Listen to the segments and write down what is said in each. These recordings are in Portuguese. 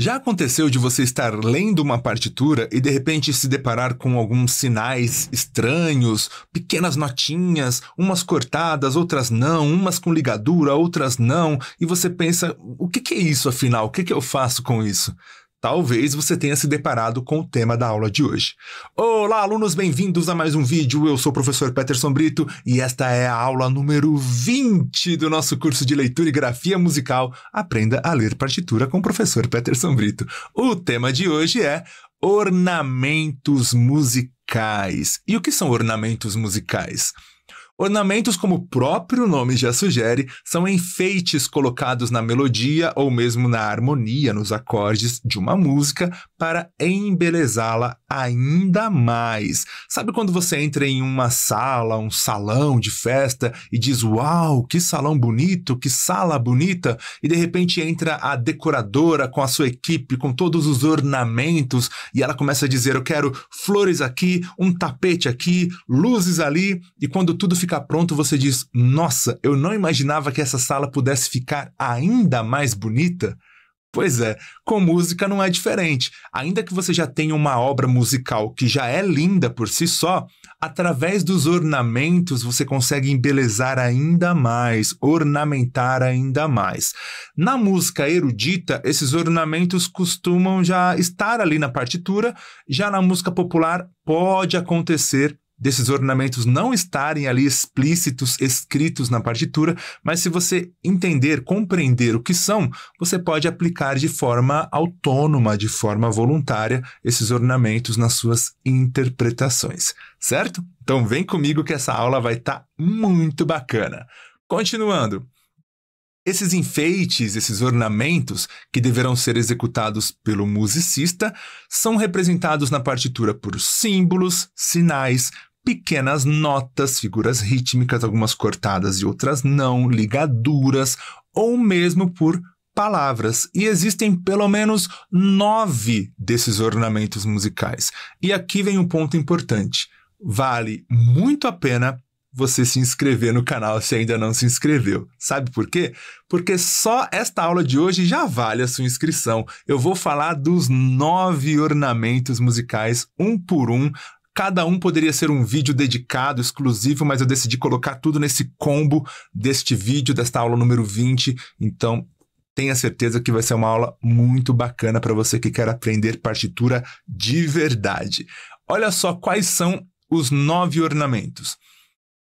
Já aconteceu de você estar lendo uma partitura e de repente se deparar com alguns sinais estranhos, pequenas notinhas, umas cortadas, outras não, umas com ligadura, outras não, e você pensa, o que é isso afinal? O que eu faço com isso? Talvez você tenha se deparado com o tema da aula de hoje. Olá, alunos, bem-vindos a mais um vídeo. Eu sou o professor Peterson Brito e esta é a aula número 20 do nosso curso de leitura e grafia musical. Aprenda a ler partitura com o professor Peterson Brito. O tema de hoje é ornamentos musicais. E o que são ornamentos musicais? Ornamentos, como o próprio nome já sugere, são enfeites colocados na melodia ou mesmo na harmonia, nos acordes de uma música para embelezá-la ainda mais. Sabe quando você entra em uma sala, um salão de festa e diz, uau, que salão bonito, que sala bonita, e de repente entra a decoradora com a sua equipe, com todos os ornamentos, e ela começa a dizer, eu quero flores aqui, um tapete aqui, luzes ali, e quando tudo fica pronto, você diz, nossa, eu não imaginava que essa sala pudesse ficar ainda mais bonita. Pois é, com música não é diferente. Ainda que você já tenha uma obra musical que já é linda por si só, através dos ornamentos você consegue embelezar ainda mais, ornamentar ainda mais. Na música erudita, esses ornamentos costumam já estar ali na partitura, já na música popular pode acontecer desses ornamentos não estarem ali explícitos, escritos na partitura, mas se você entender, compreender o que são, você pode aplicar de forma autônoma, de forma voluntária, esses ornamentos nas suas interpretações, certo? Então vem comigo que essa aula vai estar muito bacana. Continuando. Esses enfeites, esses ornamentos, que deverão ser executados pelo musicista, são representados na partitura por símbolos, sinais, pequenas notas, figuras rítmicas, algumas cortadas e outras não, ligaduras, ou mesmo por palavras. E existem pelo menos 9 desses ornamentos musicais. E aqui vem um ponto importante. Vale muito a pena você se inscrever no canal se ainda não se inscreveu. Sabe por quê? Porque só esta aula de hoje já vale a sua inscrição. Eu vou falar dos 9 ornamentos musicais, um por um. Cada um poderia ser um vídeo dedicado, exclusivo, mas eu decidi colocar tudo nesse combo deste vídeo, desta aula número 20. Então, tenha certeza que vai ser uma aula muito bacana para você que quer aprender partitura de verdade. Olha só quais são os 9 ornamentos.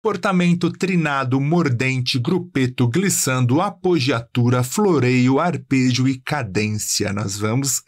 Portamento, trinado, mordente, grupeto, glissando, apogiatura, floreio, arpejo e cadência. Nós vamos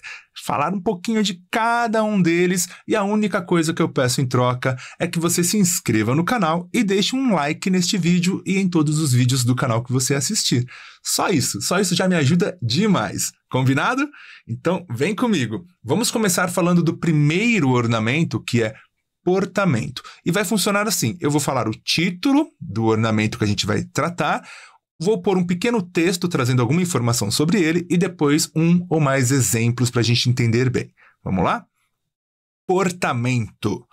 falar um pouquinho de cada um deles e a única coisa que eu peço em troca é que você se inscreva no canal e deixe um like neste vídeo e em todos os vídeos do canal que você assistir. Só isso já me ajuda demais. Combinado? Então vem comigo. Vamos começar falando do primeiro ornamento, que é portamento. E vai funcionar assim, eu vou falar o título do ornamento que a gente vai tratar, vou pôr um pequeno texto trazendo alguma informação sobre ele e depois um ou mais exemplos para a gente entender bem. Vamos lá? Portamento.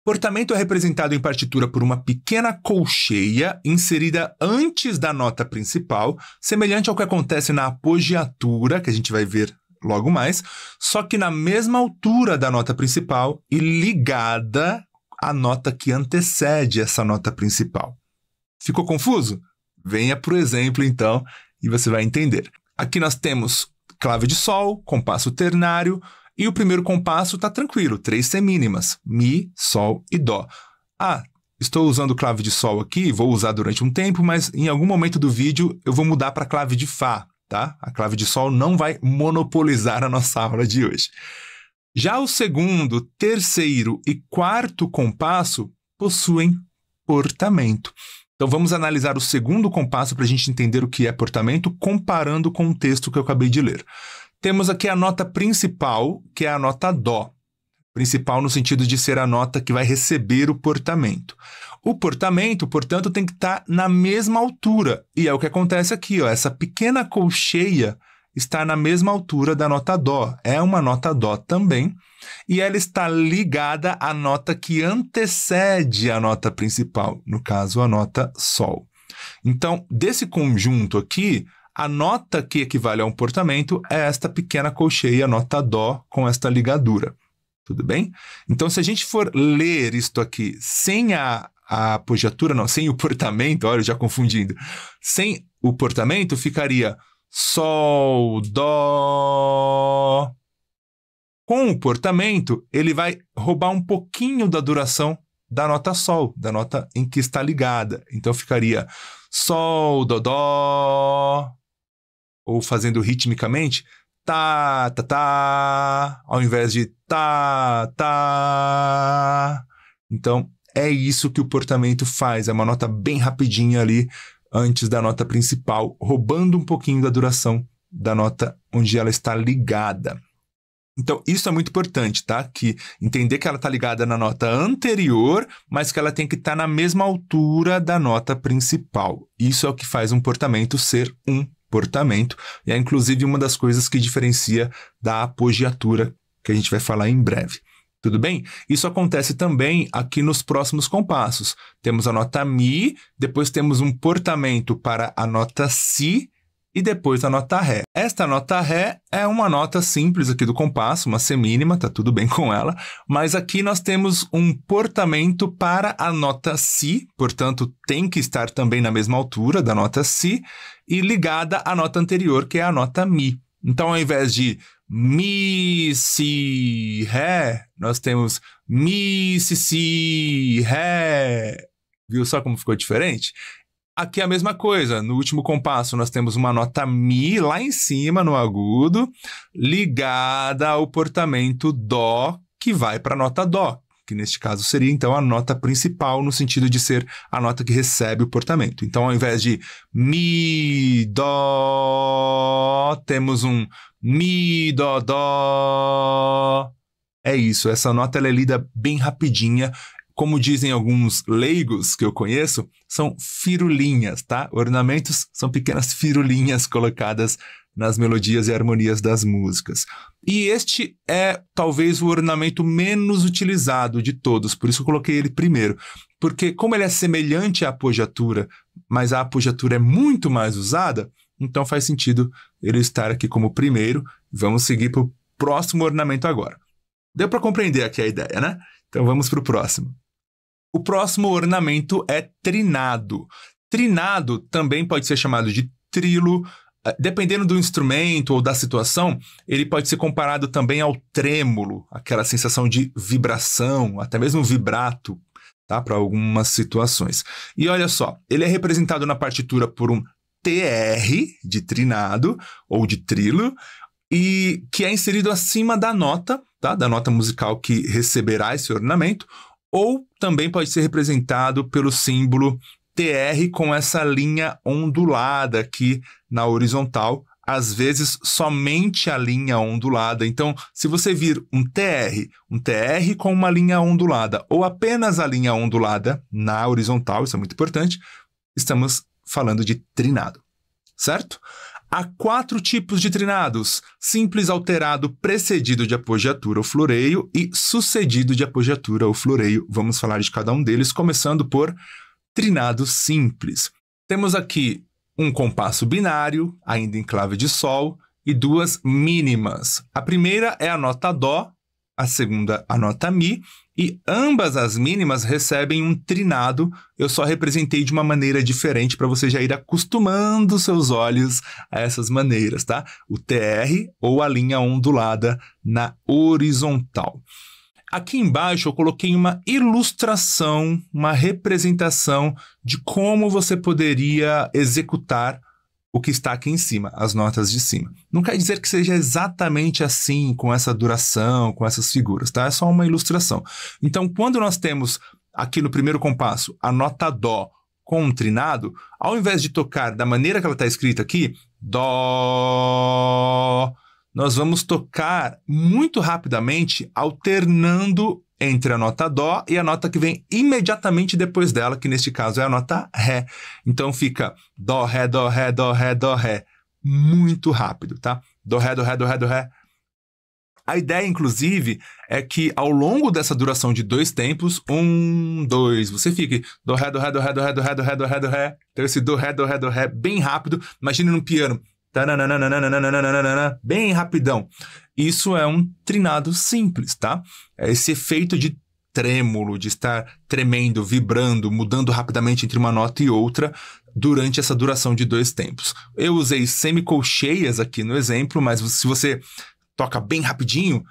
Portamento é representado em partitura por uma pequena colcheia inserida antes da nota principal, semelhante ao que acontece na apogiatura, que a gente vai ver logo mais, só que na mesma altura da nota principal e ligada à nota que antecede essa nota principal. Ficou confuso? Venha para o exemplo, então, e você vai entender. Aqui nós temos clave de sol, compasso ternário, e o primeiro compasso está tranquilo, 3 semínimas, mi, sol e dó. Ah, estou usando clave de sol aqui, vou usar durante um tempo, mas em algum momento do vídeo eu vou mudar para a clave de fá. Tá? A clave de sol não vai monopolizar a nossa aula de hoje. Já o segundo, terceiro e quarto compasso possuem portamento. Então vamos analisar o segundo compasso para a gente entender o que é portamento, comparando com o texto que eu acabei de ler. Temos aqui a nota principal, que é a nota dó. Principal no sentido de ser a nota que vai receber o portamento. O portamento, portanto, tem que estar na mesma altura. E é o que acontece aqui, ó. Essa pequena colcheia está na mesma altura da nota dó. É uma nota dó também. E ela está ligada à nota que antecede a nota principal. No caso, a nota sol. Então, desse conjunto aqui, a nota que equivale a um portamento é esta pequena colcheia, nota Dó, com esta ligadura. Tudo bem? Então, se a gente for ler isto aqui sem a apogiatura, não, sem o portamento, olha, eu já confundindo. Sem o portamento, ficaria Sol, Dó. Com o portamento, ele vai roubar um pouquinho da duração da nota Sol, da nota em que está ligada. Então, ficaria Sol, Dó, Dó. Ou fazendo ritmicamente, tá, tá, tá, ao invés de tá, tá. Então, é isso que o portamento faz. É uma nota bem rapidinha ali, antes da nota principal, roubando um pouquinho da duração da nota onde ela está ligada. Então, isso é muito importante, tá? Que entender que ela está ligada na nota anterior, mas que ela tem que estar na mesma altura da nota principal. Isso é o que faz um portamento ser um portamento, e é inclusive uma das coisas que diferencia da apogiatura, que a gente vai falar em breve. Tudo bem? Isso acontece também aqui nos próximos compassos. Temos a nota Mi, depois temos um portamento para a nota Si, e depois a nota Ré. Esta nota Ré é uma nota simples aqui do compasso, uma semínima, tá tudo bem com ela, mas aqui nós temos um portamento para a nota Si, portanto tem que estar também na mesma altura da nota Si, e ligada à nota anterior, que é a nota Mi. Então, ao invés de Mi, Si, Ré, nós temos Mi, Si, Ré. Viu só como ficou diferente? Aqui é a mesma coisa, no último compasso nós temos uma nota Mi lá em cima no agudo, ligada ao portamento Dó, que vai para a nota Dó, que neste caso seria então a nota principal, no sentido de ser a nota que recebe o portamento. Então, ao invés de Mi, Dó, temos um Mi, Dó, Dó. É isso, essa nota ela é lida bem rapidinha. Como dizem alguns leigos que eu conheço, são firulinhas, tá? Ornamentos são pequenas firulinhas colocadas nas melodias e harmonias das músicas. E este é talvez o ornamento menos utilizado de todos, por isso eu coloquei ele primeiro. Porque como ele é semelhante à apogiatura, mas a apogiatura é muito mais usada, então faz sentido ele estar aqui como primeiro. Vamos seguir para o próximo ornamento agora. Deu para compreender aqui a ideia, né? Então vamos para o próximo. O próximo ornamento é trinado. Trinado também pode ser chamado de trilo. Dependendo do instrumento ou da situação, ele pode ser comparado também ao trêmulo, aquela sensação de vibração, até mesmo vibrato, tá? Para algumas situações. E olha só, ele é representado na partitura por um TR de trinado ou de trilo, e que é inserido acima da nota, tá? Da nota musical que receberá esse ornamento, ou também pode ser representado pelo símbolo TR com essa linha ondulada aqui na horizontal, às vezes somente a linha ondulada. Então, se você vir um TR com uma linha ondulada, ou apenas a linha ondulada na horizontal, isso é muito importante, estamos falando de trinado, certo? Há 4 tipos de trinados: simples, alterado, precedido de apogiatura ou floreio e sucedido de apogiatura ou floreio. Vamos falar de cada um deles, começando por trinado simples. Temos aqui um compasso binário, ainda em clave de Sol, e 2 mínimas. A primeira é a nota Dó, a segunda a nota Mi, e ambas as mínimas recebem um trinado. Eu só representei de uma maneira diferente para você já ir acostumando seus olhos a essas maneiras, tá? O TR ou a linha ondulada na horizontal. Aqui embaixo eu coloquei uma ilustração, uma representação de como você poderia executar o que está aqui em cima, as notas de cima. Não quer dizer que seja exatamente assim, com essa duração, com essas figuras, tá? É só uma ilustração. Então, quando nós temos aqui no primeiro compasso a nota Dó com um trinado, ao invés de tocar da maneira que ela está escrita aqui, Dó, nós vamos tocar muito rapidamente, alternando entre a nota Dó e a nota que vem imediatamente depois dela, que neste caso é a nota Ré. Então fica Dó, Ré, Dó, Ré, Dó, Ré, Dó, Ré. Muito rápido, tá? Dó, Ré, Dó, Ré, Dó, Ré, Dó, Ré. A ideia, inclusive, é que ao longo dessa duração de 2 tempos, 1, 2, você fique do ré, do ré, do ré, do ré, do ré, do ré, do ré, do ré. Então esse do ré, do ré, do ré, bem rápido. Imagine no piano. Bem rapidão. Isso é um trinado simples, tá? É esse efeito de trêmulo, de estar tremendo, vibrando, mudando rapidamente entre uma nota e outra durante essa duração de 2 tempos. Eu usei semicolcheias aqui no exemplo, mas se você toca bem rapidinho,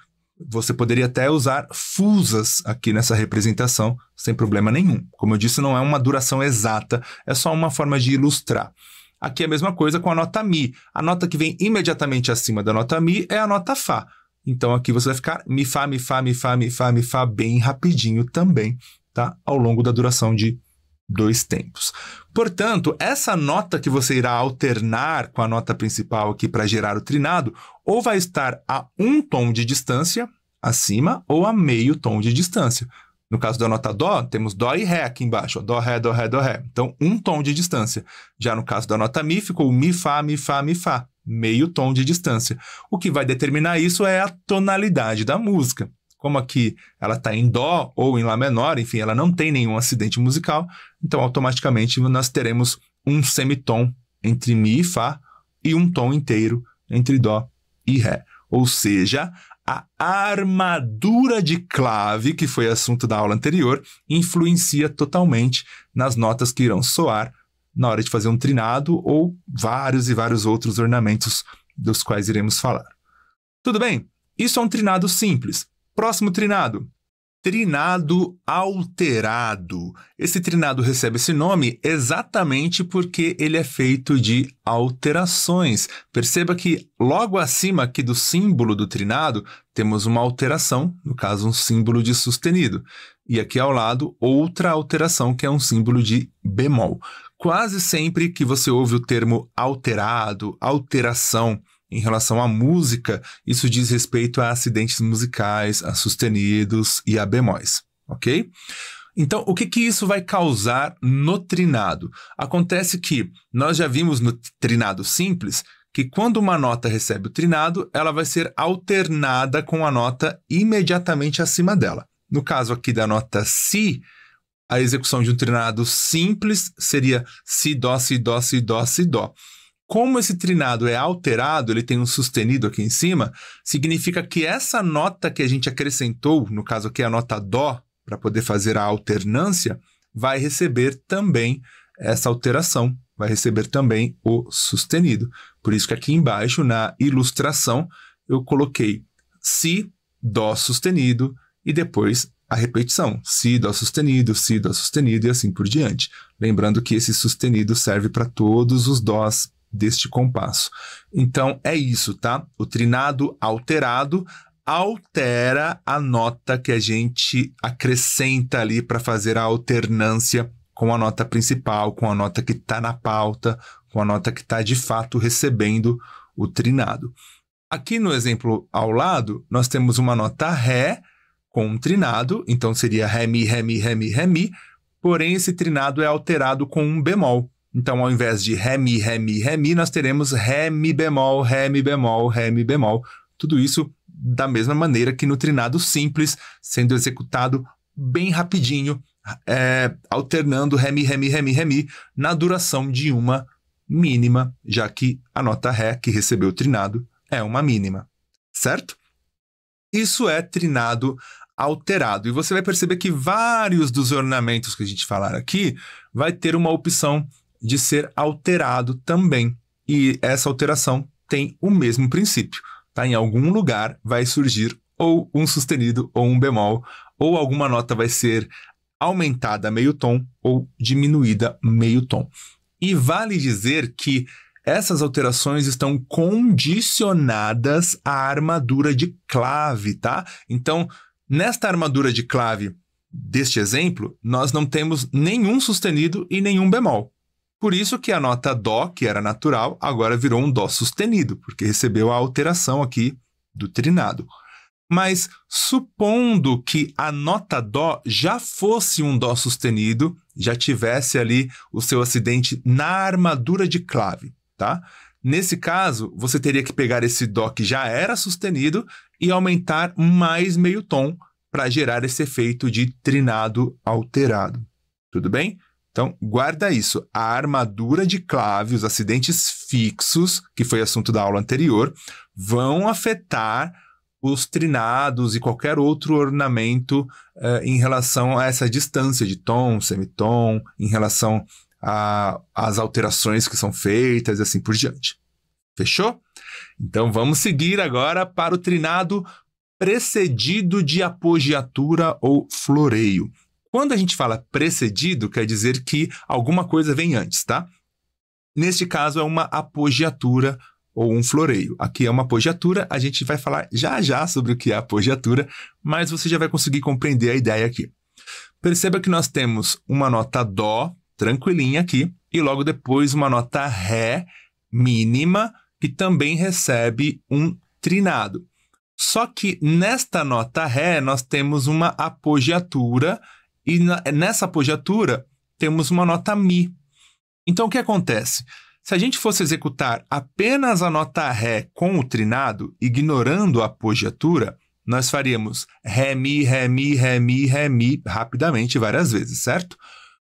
você poderia até usar fusas aqui nessa representação, sem problema nenhum. Como eu disse, não é uma duração exata, é só uma forma de ilustrar. Aqui é a mesma coisa com a nota Mi. A nota que vem imediatamente acima da nota Mi é a nota Fá. Então aqui você vai ficar Mi, Fá, Mi, Fá, Mi, Fá, Mi, Fá, Mi, Fá, bem rapidinho também, tá? Ao longo da duração de 2 tempos. Portanto, essa nota que você irá alternar com a nota principal aqui para gerar o trinado, ou vai estar a 1 tom de distância acima, ou a meio tom de distância. No caso da nota Dó, temos Dó e Ré aqui embaixo. Ó, Dó, Ré, Dó, Ré, Dó, Ré. Então, 1 tom de distância. Já no caso da nota Mi, ficou Mi, Fá, Mi, Fá, Mi, Fá. Meio tom de distância. O que vai determinar isso é a tonalidade da música. Como aqui ela está em Dó ou em Lá menor, enfim, ela não tem nenhum acidente musical, então automaticamente nós teremos um semitom entre Mi e Fá e um tom inteiro entre Dó e Ré. Ou seja, a armadura de clave, que foi assunto da aula anterior, influencia totalmente nas notas que irão soar na hora de fazer um trinado ou vários e vários outros ornamentos dos quais iremos falar. Tudo bem? Isso é um trinado simples. Próximo trinado. Trinado alterado. Esse trinado recebe esse nome exatamente porque ele é feito de alterações. Perceba que logo acima aqui do símbolo do trinado temos uma alteração, no caso um símbolo de sustenido. E aqui ao lado outra alteração que é um símbolo de bemol. Quase sempre que você ouve o termo alterado, alteração, em relação à música, isso diz respeito a acidentes musicais, a sustenidos e a bemóis, ok? Então, o que isso vai causar no trinado? Acontece que nós já vimos no trinado simples que quando uma nota recebe o trinado, ela vai ser alternada com a nota imediatamente acima dela. No caso aqui da nota Si, a execução de um trinado simples seria Si, Dó, Si, Dó, Si, Dó, Si, Dó. Como esse trinado é alterado, ele tem um sustenido aqui em cima, significa que essa nota que a gente acrescentou, no caso aqui a nota Dó, para poder fazer a alternância, vai receber também essa alteração, vai receber também o sustenido. Por isso que aqui embaixo, na ilustração, eu coloquei Si, Dó sustenido e depois a repetição. Si, Dó sustenido e assim por diante. Lembrando que esse sustenido serve para todos os Dós deste compasso. Então, é isso, tá? O trinado alterado altera a nota que a gente acrescenta ali para fazer a alternância com a nota principal, com a nota que está na pauta, com a nota que está de fato recebendo o trinado. Aqui no exemplo ao lado, nós temos uma nota Ré com um trinado, então seria Ré, Mi, Ré, Mi, Ré, Mi, Ré, Mi, porém esse trinado é alterado com um bemol. Então, ao invés de Ré, Mi, Ré, Mi, Ré, Mi, nós teremos Ré, Mi bemol, Ré, Mi bemol, Ré, Mi bemol. Tudo isso da mesma maneira que no trinado simples, sendo executado bem rapidinho, alternando Ré, Mi, Ré, Mi, Ré, Mi, Ré, Mi, na duração de uma mínima, já que a nota Ré, que recebeu o trinado, é uma mínima, certo? Isso é trinado alterado. E você vai perceber que vários dos ornamentos que a gente falar aqui vai ter uma opção de ser alterado também. E essa alteração tem o mesmo princípio. Tá? Em algum lugar vai surgir ou um sustenido ou um bemol, ou alguma nota vai ser aumentada meio tom ou diminuída meio tom. E vale dizer que essas alterações estão condicionadas à armadura de clave, tá? Então, nesta armadura de clave deste exemplo, nós não temos nenhum sustenido e nenhum bemol. Por isso que a nota Dó, que era natural, agora virou um Dó sustenido, porque recebeu a alteração aqui do trinado. Mas supondo que a nota Dó já fosse um Dó sustenido, já tivesse ali o seu acidente na armadura de clave, tá? Nesse caso, você teria que pegar esse Dó que já era sustenido e aumentar mais meio tom para gerar esse efeito de trinado alterado. Tudo bem? Então, guarda isso. A armadura de clave, os acidentes fixos, que foi assunto da aula anterior, vão afetar os trinados e qualquer outro ornamento em relação a essa distância de tom, semitom, em relação às alterações que são feitas e assim por diante. Fechou? Então, vamos seguir agora para o trinado precedido de apogiatura ou floreio. Quando a gente fala precedido, quer dizer que alguma coisa vem antes, tá? Neste caso, é uma apogiatura ou um floreio. Aqui é uma apogiatura, a gente vai falar já sobre o que é apogiatura, mas você já vai conseguir compreender a ideia aqui. Perceba que nós temos uma nota Dó, tranquilinha aqui, e logo depois uma nota Ré mínima, que também recebe um trinado. Só que nesta nota Ré nós temos uma apogiatura, e nessa apogiatura temos uma nota Mi. Então o que acontece? Se a gente fosse executar apenas a nota Ré com o trinado, ignorando a apogiatura, nós faríamos Ré, Mi, Ré, Mi, Ré, Mi, Ré, Mi, rapidamente, várias vezes, certo?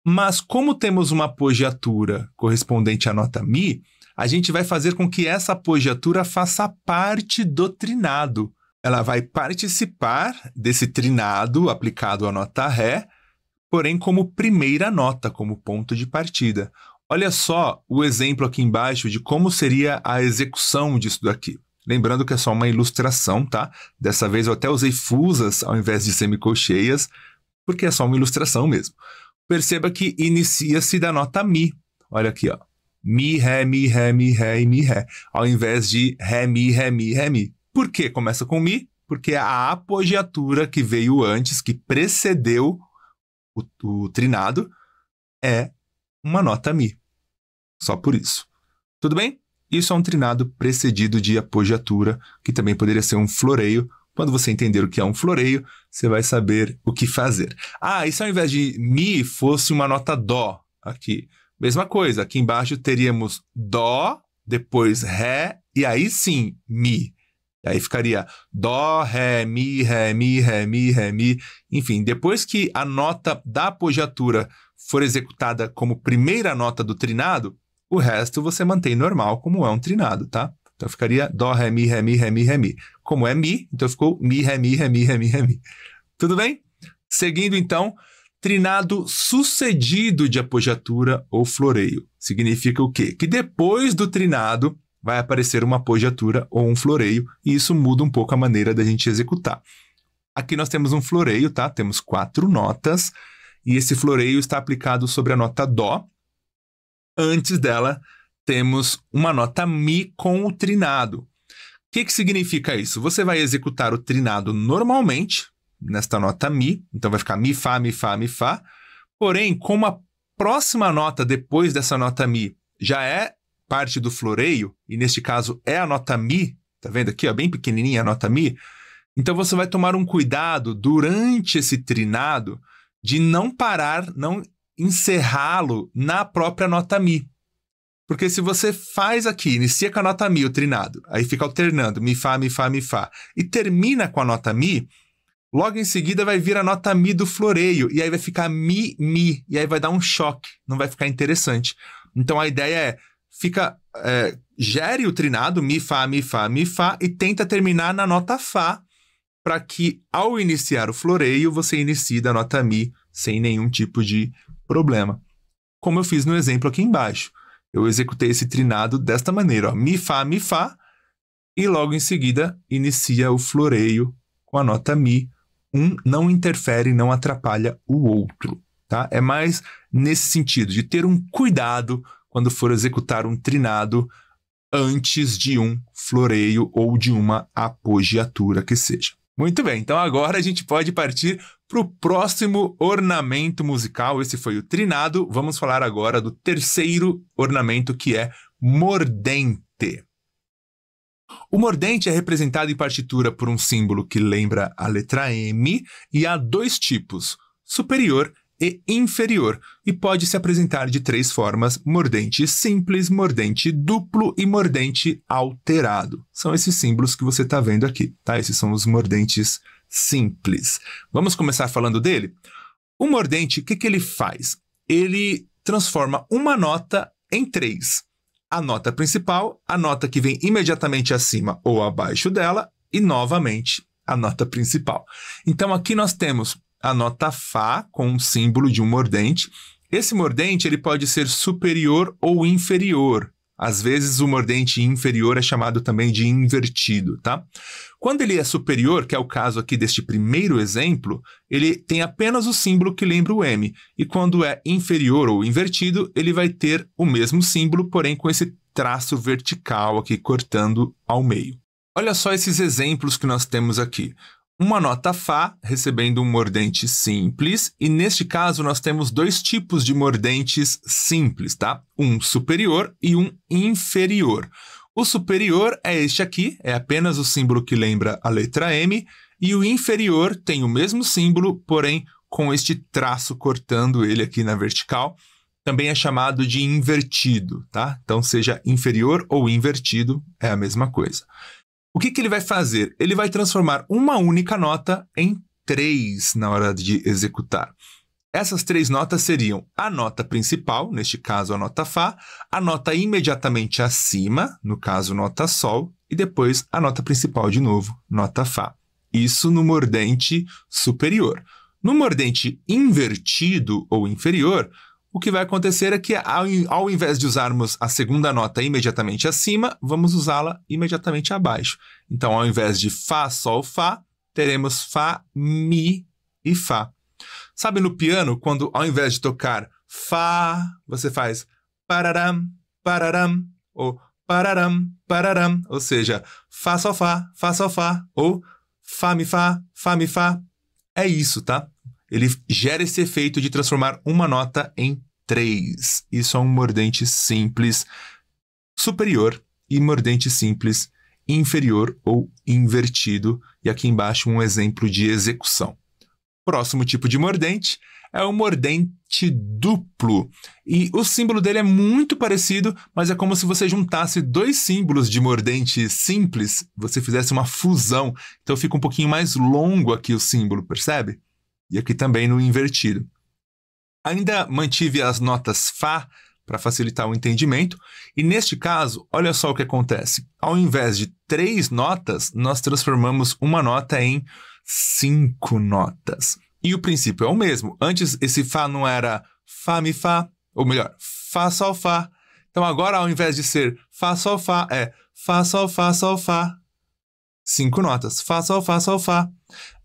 Mas como temos uma apogiatura correspondente à nota Mi, a gente vai fazer com que essa apogiatura faça parte do trinado. Ela vai participar desse trinado aplicado à nota Ré, porém como primeira nota, como ponto de partida. Olha só o exemplo aqui embaixo de como seria a execução disso daqui. Lembrando que é só uma ilustração, tá? Dessa vez eu até usei fusas ao invés de semicolcheias, porque é só uma ilustração mesmo. Perceba que inicia-se da nota Mi. Olha aqui, ó. Mi, Ré, Mi, Ré, Mi, Ré e Mi, Ré. Ao invés de Ré, Mi, Ré, Mi, Ré, Mi. Por que começa com Mi? Porque a apogiatura que veio antes, que precedeu o trinado, é uma nota Mi. Só por isso. Tudo bem? Isso é um trinado precedido de apogiatura, que também poderia ser um floreio. Quando você entender o que é um floreio, você vai saber o que fazer. E se ao invés de Mi fosse uma nota Dó aqui? Mesma coisa, aqui embaixo teríamos Dó, depois Ré, e aí sim, Mi. E aí ficaria Dó, Ré, Mi, Ré, Mi, Ré, Mi, Ré, Mi. Enfim, depois que a nota da apogiatura for executada como primeira nota do trinado, o resto você mantém normal, como é um trinado, tá? Então ficaria Dó, Ré, Mi, Ré, Mi, Ré, Mi, Ré, Mi. Como é Mi, então ficou Mi, Ré, Mi, Ré, Mi, Ré, Mi, Ré, Mi. Tudo bem? Seguindo, então, trinado sucedido de apogiatura ou floreio. Significa o quê? Que depois do trinado vai aparecer uma apogiatura ou um floreio, e isso muda um pouco a maneira da gente executar. Aqui nós temos um floreio, tá? Temos 4 notas, e esse floreio está aplicado sobre a nota Dó. Antes dela, temos uma nota Mi com o trinado. O que significa isso? Você vai executar o trinado normalmente, nesta nota Mi, então vai ficar Mi, Fá, Mi, Fá, Mi, Fá. Porém, como a próxima nota depois dessa nota Mi já é parte do floreio, e neste caso é a nota Mi, tá vendo aqui, ó, bem pequenininha a nota Mi, então você vai tomar um cuidado durante esse trinado de não parar, não encerrá-lo na própria nota Mi. Porque se você faz aqui, inicia com a nota Mi, o trinado, aí fica alternando Mi, Fá, Mi, Fá, Mi, Fá, e termina com a nota Mi, logo em seguida vai vir a nota Mi do floreio, e aí vai ficar Mi, Mi, e aí vai dar um choque, não vai ficar interessante. Então a ideia é, gere o trinado, Mi, Fá, Mi, Fá, Mi, Fá, e tenta terminar na nota Fá, para que ao iniciar o floreio, você inicie da nota Mi sem nenhum tipo de problema. Como eu fiz no exemplo aqui embaixo. Eu executei esse trinado desta maneira, ó, Mi, Fá, e logo em seguida inicia o floreio com a nota Mi. Um não interfere, não atrapalha o outro, tá? É mais nesse sentido, de ter um cuidado quando for executar um trinado antes de um floreio ou de uma apogiatura que seja. Muito bem, então agora a gente pode partir para o próximo ornamento musical. Esse foi o trinado. Vamos falar agora do terceiro ornamento, que é mordente. O mordente é representado em partitura por um símbolo que lembra a letra M e há 2 tipos, superior e inferior, e pode se apresentar de 3 formas: mordente simples, mordente duplo e mordente alterado. São esses símbolos que você está vendo aqui, tá? Esses são os mordentes simples. Vamos começar falando dele? O mordente, o que ele faz? Ele transforma uma nota em 3. A nota principal, a nota que vem imediatamente acima ou abaixo dela, e novamente a nota principal. Então aqui nós temos a nota Fá com um símbolo de um mordente. Esse mordente ele pode ser superior ou inferior. Às vezes o mordente inferior é chamado também de invertido, tá? Quando ele é superior, que é o caso aqui deste primeiro exemplo, ele tem apenas o símbolo que lembra o M. E quando é inferior ou invertido, ele vai ter o mesmo símbolo, porém com esse traço vertical aqui cortando ao meio. Olha só esses exemplos que nós temos aqui. Uma nota Fá recebendo um mordente simples, e neste caso nós temos 2 tipos de mordentes simples, tá? Um superior e um inferior. O superior é este aqui, é apenas o símbolo que lembra a letra M, e o inferior tem o mesmo símbolo, porém com este traço cortando ele aqui na vertical. Também é chamado de invertido, tá? Então, seja inferior ou invertido, é a mesma coisa. O que ele vai fazer? Ele vai transformar uma única nota em 3 na hora de executar. Essas 3 notas seriam a nota principal, neste caso a nota Fá, a nota imediatamente acima, no caso nota Sol, e depois a nota principal de novo, nota Fá. Isso no mordente superior. No mordente invertido ou inferior, o que vai acontecer é que, ao invés de usarmos a segunda nota imediatamente acima, vamos usá-la imediatamente abaixo. Então, ao invés de Fá, Sol, Fá, teremos Fá, Mi e Fá. Sabe no piano, quando ao invés de tocar Fá, você faz pararam, pararam, ou pararam, pararam, ou seja, Fá, Sol, Fá, ou Fá, Mi, Fá. É isso, tá? Ele gera esse efeito de transformar uma nota em 3. Isso é um mordente simples superior e mordente simples inferior ou invertido. E aqui embaixo um exemplo de execução. Próximo tipo de mordente é o mordente duplo. E o símbolo dele é muito parecido, mas é como se você juntasse 2 símbolos de mordente simples, você fizesse uma fusão. Então fica um pouquinho mais longo aqui o símbolo, percebe? E aqui também no invertido. Ainda mantive as notas Fá para facilitar o entendimento. E neste caso, olha só o que acontece. Ao invés de 3 notas, nós transformamos uma nota em 5 notas. E o princípio é o mesmo. Antes, esse Fá não era Fá, Mi, Fá, ou melhor, Fá, Sol, Fá. Então agora, ao invés de ser Fá, Sol, Fá, é Fá, Sol, Fá, Sol, Fá. 5 notas. Fá, Sol, Fá, Sol, Fá.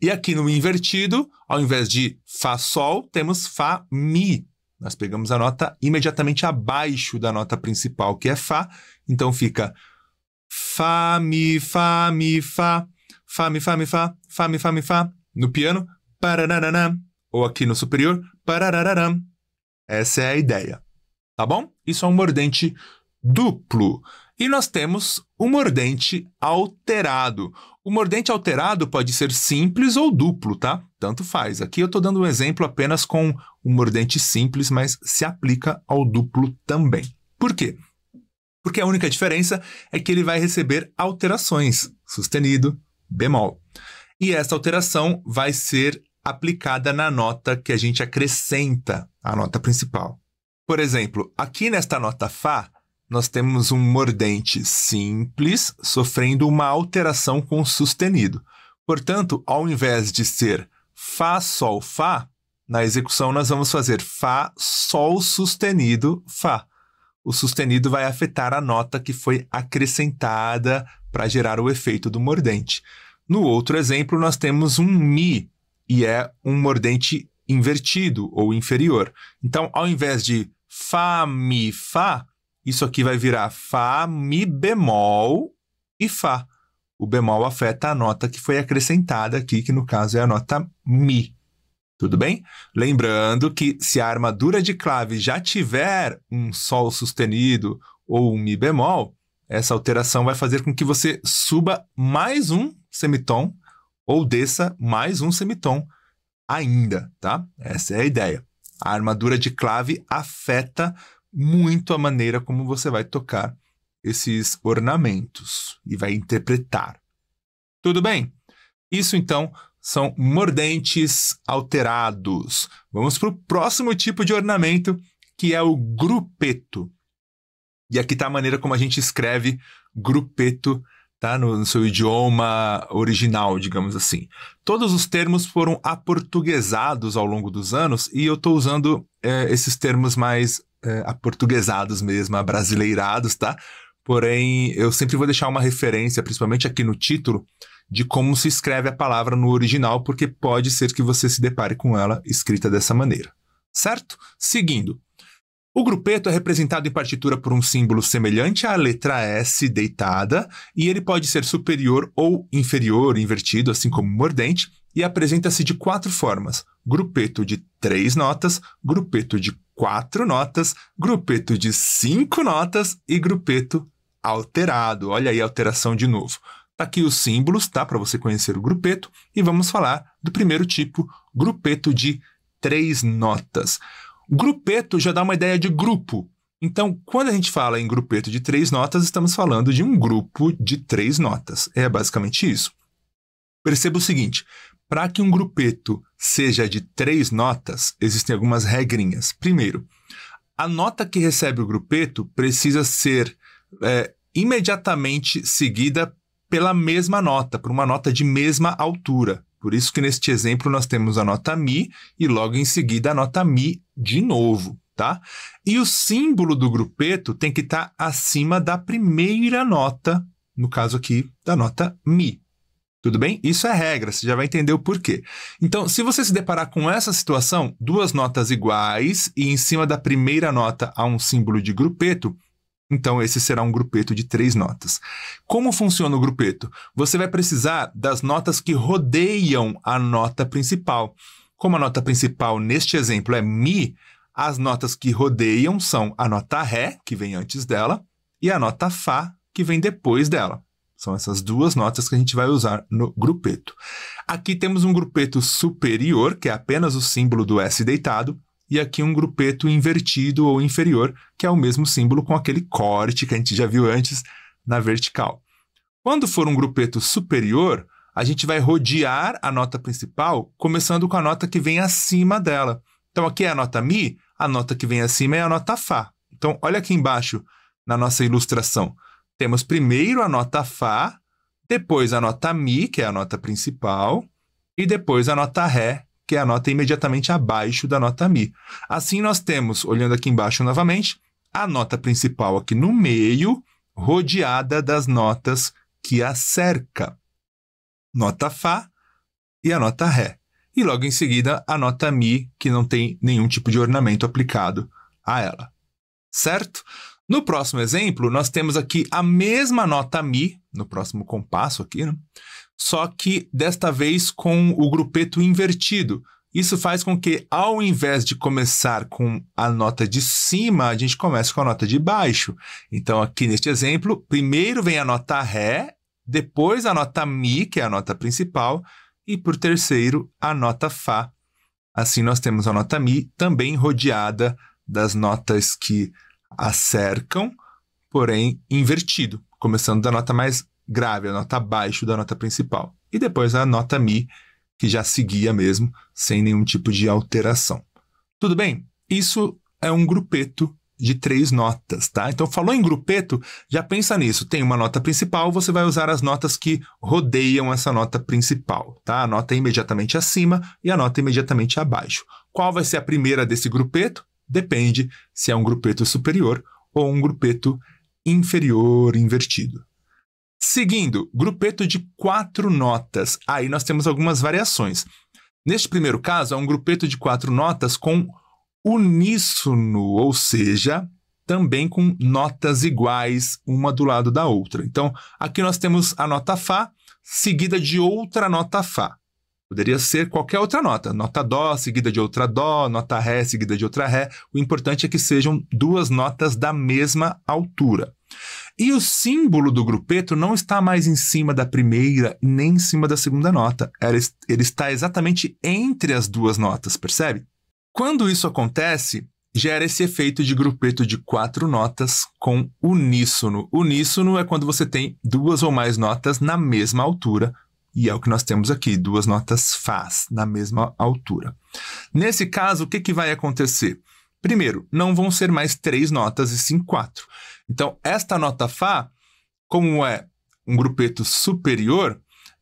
E aqui no invertido, ao invés de Fá, Sol, temos Fá, Mi. Nós pegamos a nota imediatamente abaixo da nota principal, que é Fá. Então fica Fá, Mi, Fá, Mi, Fá. Fá, Mi, Fá, Mi, Fá. Fá, Mi, Fá, Mi, Fá. No piano, pararararam. Ou aqui no superior, pararararam. Essa é a ideia. Tá bom? Isso é um mordente duplo. E nós temos o mordente alterado. O mordente alterado pode ser simples ou duplo, tá? Tanto faz. Aqui eu estou dando um exemplo apenas com o mordente simples, mas se aplica ao duplo também. Por quê? Porque a única diferença é que ele vai receber alterações, sustenido, bemol. E essa alteração vai ser aplicada na nota que a gente acrescenta à nota principal. Por exemplo, aqui nesta nota Fá, nós temos um mordente simples sofrendo uma alteração com sustenido. Portanto, ao invés de ser Fá, Sol, Fá, na execução nós vamos fazer Fá, Sol sustenido, Fá. O sustenido vai afetar a nota que foi acrescentada para gerar o efeito do mordente. No outro exemplo, nós temos um Mi, e é um mordente invertido ou inferior. Então, ao invés de Fá, Mi, Fá, isso aqui vai virar Fá, Mi bemol e Fá. O bemol afeta a nota que foi acrescentada aqui, que no caso é a nota Mi. Tudo bem? Lembrando que se a armadura de clave já tiver um Sol sustenido ou um Mi bemol, essa alteração vai fazer com que você suba mais um semitom ou desça mais um semitom ainda, tá? Essa é a ideia. A armadura de clave afeta muito a maneira como você vai tocar esses ornamentos e vai interpretar. Tudo bem? Isso, então, são mordentes alterados. Vamos para o próximo tipo de ornamento, que é o grupeto. E aqui está a maneira como a gente escreve grupeto, tá? No seu idioma original, digamos assim. Todos os termos foram aportuguesados ao longo dos anos e eu estou usando esses termos mais aportuguesados mesmo, abrasileirados, tá? Porém, eu sempre vou deixar uma referência, principalmente aqui no título, de como se escreve a palavra no original, porque pode ser que você se depare com ela escrita dessa maneira. Certo? Seguindo. O grupeto é representado em partitura por um símbolo semelhante à letra S deitada, e ele pode ser superior ou inferior, invertido, assim como mordente, e apresenta-se de 4 formas: grupeto de 3 notas, grupeto de 4 notas, grupeto de 5 notas e grupeto alterado. Olha aí a alteração de novo. Tá aqui os símbolos, tá? Para você conhecer o grupeto, e vamos falar do primeiro tipo, grupeto de 3 notas. Grupeto já dá uma ideia de grupo. Então, quando a gente fala em grupeto de 3 notas, estamos falando de um grupo de 3 notas. É basicamente isso. Perceba o seguinte, para que um grupeto seja de 3 notas, existem algumas regrinhas. Primeiro, a nota que recebe o grupeto precisa ser imediatamente seguida pela mesma nota, por uma nota de mesma altura. Por isso que neste exemplo nós temos a nota Mi e logo em seguida a nota Mi de novo, tá? E o símbolo do grupeto tem que estar acima da primeira nota, no caso aqui da nota Mi. Tudo bem? Isso é regra, você já vai entender o porquê. Então, se você se deparar com essa situação, 2 notas iguais e em cima da primeira nota há um símbolo de grupeto, então esse será um grupeto de 3 notas. Como funciona o grupeto? Você vai precisar das notas que rodeiam a nota principal. Como a nota principal neste exemplo é Mi, as notas que rodeiam são a nota Ré, que vem antes dela, e a nota Fá, que vem depois dela. São essas 2 notas que a gente vai usar no grupeto. Aqui temos um grupeto superior, que é apenas o símbolo do S deitado, e aqui um grupeto invertido ou inferior, que é o mesmo símbolo com aquele corte que a gente já viu antes na vertical. Quando for um grupeto superior, a gente vai rodear a nota principal, começando com a nota que vem acima dela. Então aqui é a nota Mi, a nota que vem acima é a nota Fá. Então olha aqui embaixo na nossa ilustração. Temos primeiro a nota Fá, depois a nota Mi, que é a nota principal, e depois a nota Ré, que é a nota imediatamente abaixo da nota Mi. Assim nós temos, olhando aqui embaixo novamente, a nota principal aqui no meio, rodeada das notas que a cerca. Nota Fá e a nota Ré. E logo em seguida a nota Mi, que não tem nenhum tipo de ornamento aplicado a ela. Certo? No próximo exemplo, nós temos aqui a mesma nota Mi, no próximo compasso aqui, né? Só que desta vez com o grupeto invertido. Isso faz com que, ao invés de começar com a nota de cima, a gente comece com a nota de baixo. Então, aqui neste exemplo, primeiro vem a nota Ré, depois a nota Mi, que é a nota principal, e por terceiro, a nota Fá. Assim, nós temos a nota Mi também rodeada das notas que a cercam, porém invertido, começando da nota mais grave, a nota abaixo da nota principal. E depois a nota Mi, que já seguia mesmo, sem nenhum tipo de alteração. Tudo bem? Isso é um grupeto de 3 notas, tá? Então, falou em grupeto, já pensa nisso. Tem uma nota principal, você vai usar as notas que rodeiam essa nota principal, tá? A nota imediatamente acima e a nota imediatamente abaixo. Qual vai ser a primeira desse grupeto? Depende se é um grupeto superior ou um grupeto inferior invertido. Seguindo, grupeto de 4 notas. Aí nós temos algumas variações. Neste primeiro caso, é um grupeto de 4 notas com uníssono, ou seja, também com notas iguais, uma do lado da outra. Então, aqui nós temos a nota Fá, seguida de outra nota Fá. Poderia ser qualquer outra nota. Nota Dó, seguida de outra Dó, nota Ré, seguida de outra Ré. O importante é que sejam 2 notas da mesma altura. E o símbolo do grupeto não está mais em cima da primeira nem em cima da segunda nota. Ele está exatamente entre as 2 notas, percebe? Quando isso acontece, gera esse efeito de grupeto de 4 notas com uníssono. Uníssono é quando você tem 2 ou mais notas na mesma altura, e é o que nós temos aqui, 2 notas Fás na mesma altura. Nesse caso, o que vai acontecer? Primeiro, não vão ser mais 3 notas e sim 4. Então, esta nota Fá, como é um grupeto superior,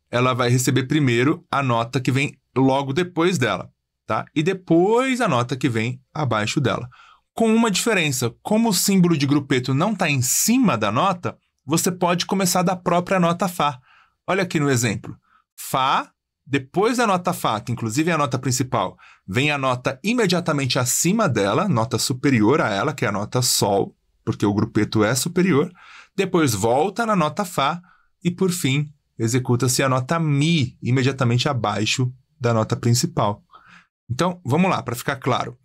ela vai receber primeiro a nota que vem logo depois dela, tá? E depois a nota que vem abaixo dela. Com uma diferença, como o símbolo de grupeto não está em cima da nota, você pode começar da própria nota Fá. Olha aqui no exemplo. Fá, depois da nota Fá, que inclusive é a nota principal, vem a nota imediatamente acima dela, nota superior a ela, que é a nota Sol, porque o grupeto é superior. Depois volta na nota Fá e, por fim, executa-se a nota Mi, imediatamente abaixo da nota principal. Então, vamos lá, para ficar claro.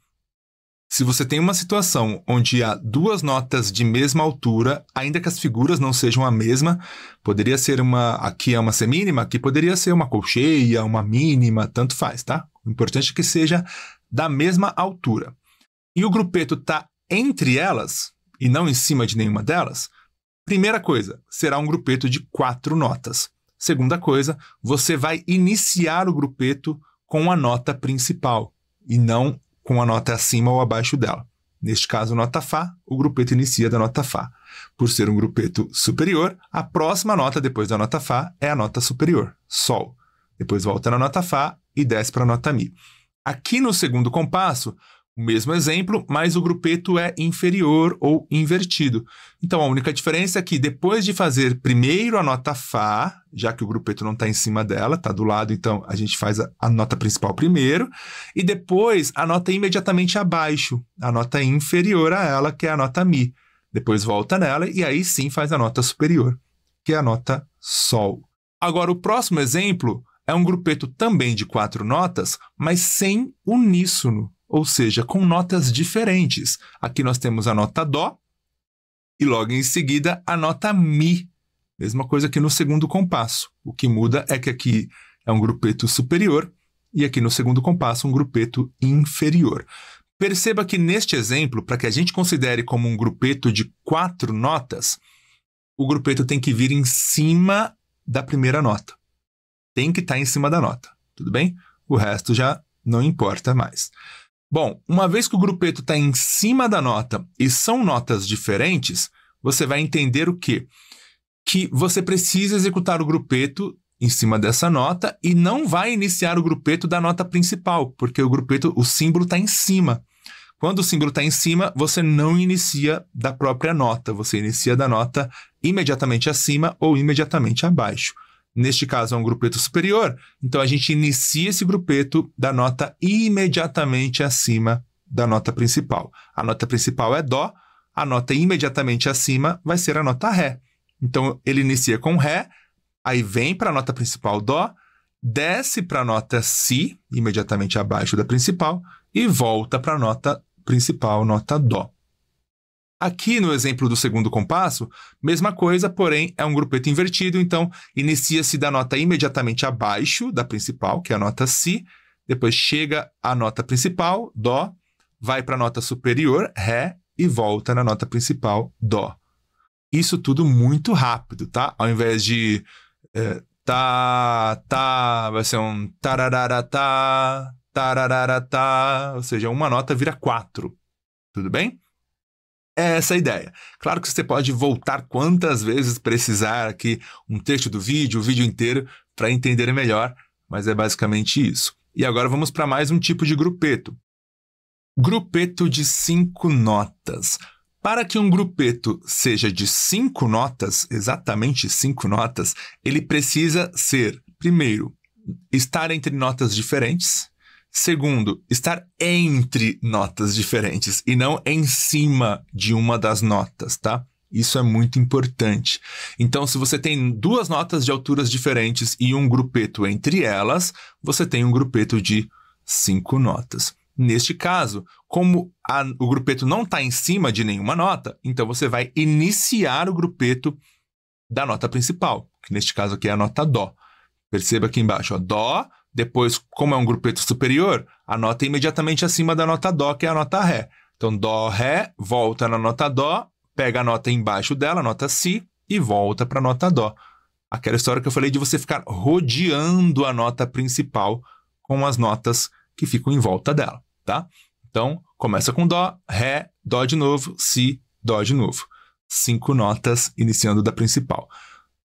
Se você tem uma situação onde há 2 notas de mesma altura, ainda que as figuras não sejam a mesma, poderia ser aqui é uma semínima, aqui poderia ser uma colcheia, uma mínima, tanto faz, tá? O importante é que seja da mesma altura. E o grupeto está entre elas, e não em cima de nenhuma delas, primeira coisa, será um grupeto de 4 notas. Segunda coisa, você vai iniciar o grupeto com a nota principal, e não com a nota acima ou abaixo dela. Neste caso, nota Fá, o grupeto inicia da nota Fá. Por ser um grupeto superior, a próxima nota depois da nota Fá é a nota superior, Sol. Depois volta na nota Fá e desce para a nota Mi. Aqui no segundo compasso, o mesmo exemplo, mas o grupeto é inferior ou invertido. Então, a única diferença é que depois de fazer primeiro a nota Fá, já que o grupeto não está em cima dela, está do lado, então a gente faz a nota principal primeiro, e depois a nota imediatamente abaixo, a nota inferior a ela, que é a nota Mi. Depois volta nela e aí sim faz a nota superior, que é a nota Sol. Agora, o próximo exemplo é um grupeto também de 4 notas, mas sem uníssono. Ou seja, com notas diferentes. Aqui nós temos a nota Dó e logo em seguida a nota Mi. Mesma coisa que no segundo compasso. O que muda é que aqui é um grupeto superior e aqui no segundo compasso um grupeto inferior. Perceba que neste exemplo, para que a gente considere como um grupeto de 4 notas, o grupeto tem que vir em cima da primeira nota. Tem que estar em cima da nota, tudo bem? O resto já não importa mais. Bom, uma vez que o grupeto está em cima da nota e são notas diferentes, você vai entender o quê? Que você precisa executar o grupeto em cima dessa nota e não vai iniciar o grupeto da nota principal, porque o símbolo está em cima. Quando o símbolo está em cima, você não inicia da própria nota, você inicia da nota imediatamente acima ou imediatamente abaixo. Neste caso, é um grupeto superior, então a gente inicia esse grupeto da nota imediatamente acima da nota principal. A nota principal é Dó, a nota imediatamente acima vai ser a nota Ré. Então, ele inicia com Ré, aí vem para a nota principal Dó, desce para a nota Si, imediatamente abaixo da principal, e volta para a nota principal, nota Dó. Aqui no exemplo do segundo compasso, mesma coisa, porém é um grupeto invertido, então inicia-se da nota imediatamente abaixo da principal, que é a nota Si, depois chega a nota principal, Dó, vai para a nota superior, Ré, e volta na nota principal, Dó. Isso tudo muito rápido, tá? Ao invés de vai ser um tarararatá, tarararatá, ou seja, uma nota vira 4, tudo bem? É essa a ideia. Claro que você pode voltar quantas vezes precisar aqui um trecho do vídeo, o vídeo inteiro, para entender melhor, mas é basicamente isso. E agora vamos para mais um tipo de grupeto. Grupeto de 5 notas. Para que um grupeto seja de 5 notas, exatamente 5 notas, ele precisa ser, primeiro, estar entre notas diferentes. Segundo, estar entre notas diferentes e não em cima de uma das notas, tá? Isso é muito importante. Então, se você tem 2 notas de alturas diferentes e um grupeto entre elas, você tem um grupeto de 5 notas. Neste caso, como o grupeto não está em cima de nenhuma nota, então você vai iniciar o grupeto da nota principal, que neste caso aqui é a nota Dó. Perceba aqui embaixo, ó, Dó, Depois, como é um grupeto superior, a nota é imediatamente acima da nota Dó, que é a nota Ré. Então, Dó, Ré, volta na nota Dó, pega a nota embaixo dela, a nota Si, e volta para a nota Dó. Aquela história que eu falei de você ficar rodeando a nota principal com as notas que ficam em volta dela, tá? Então, começa com Dó, Ré, Dó de novo, Si, Dó de novo. 5 notas iniciando da principal.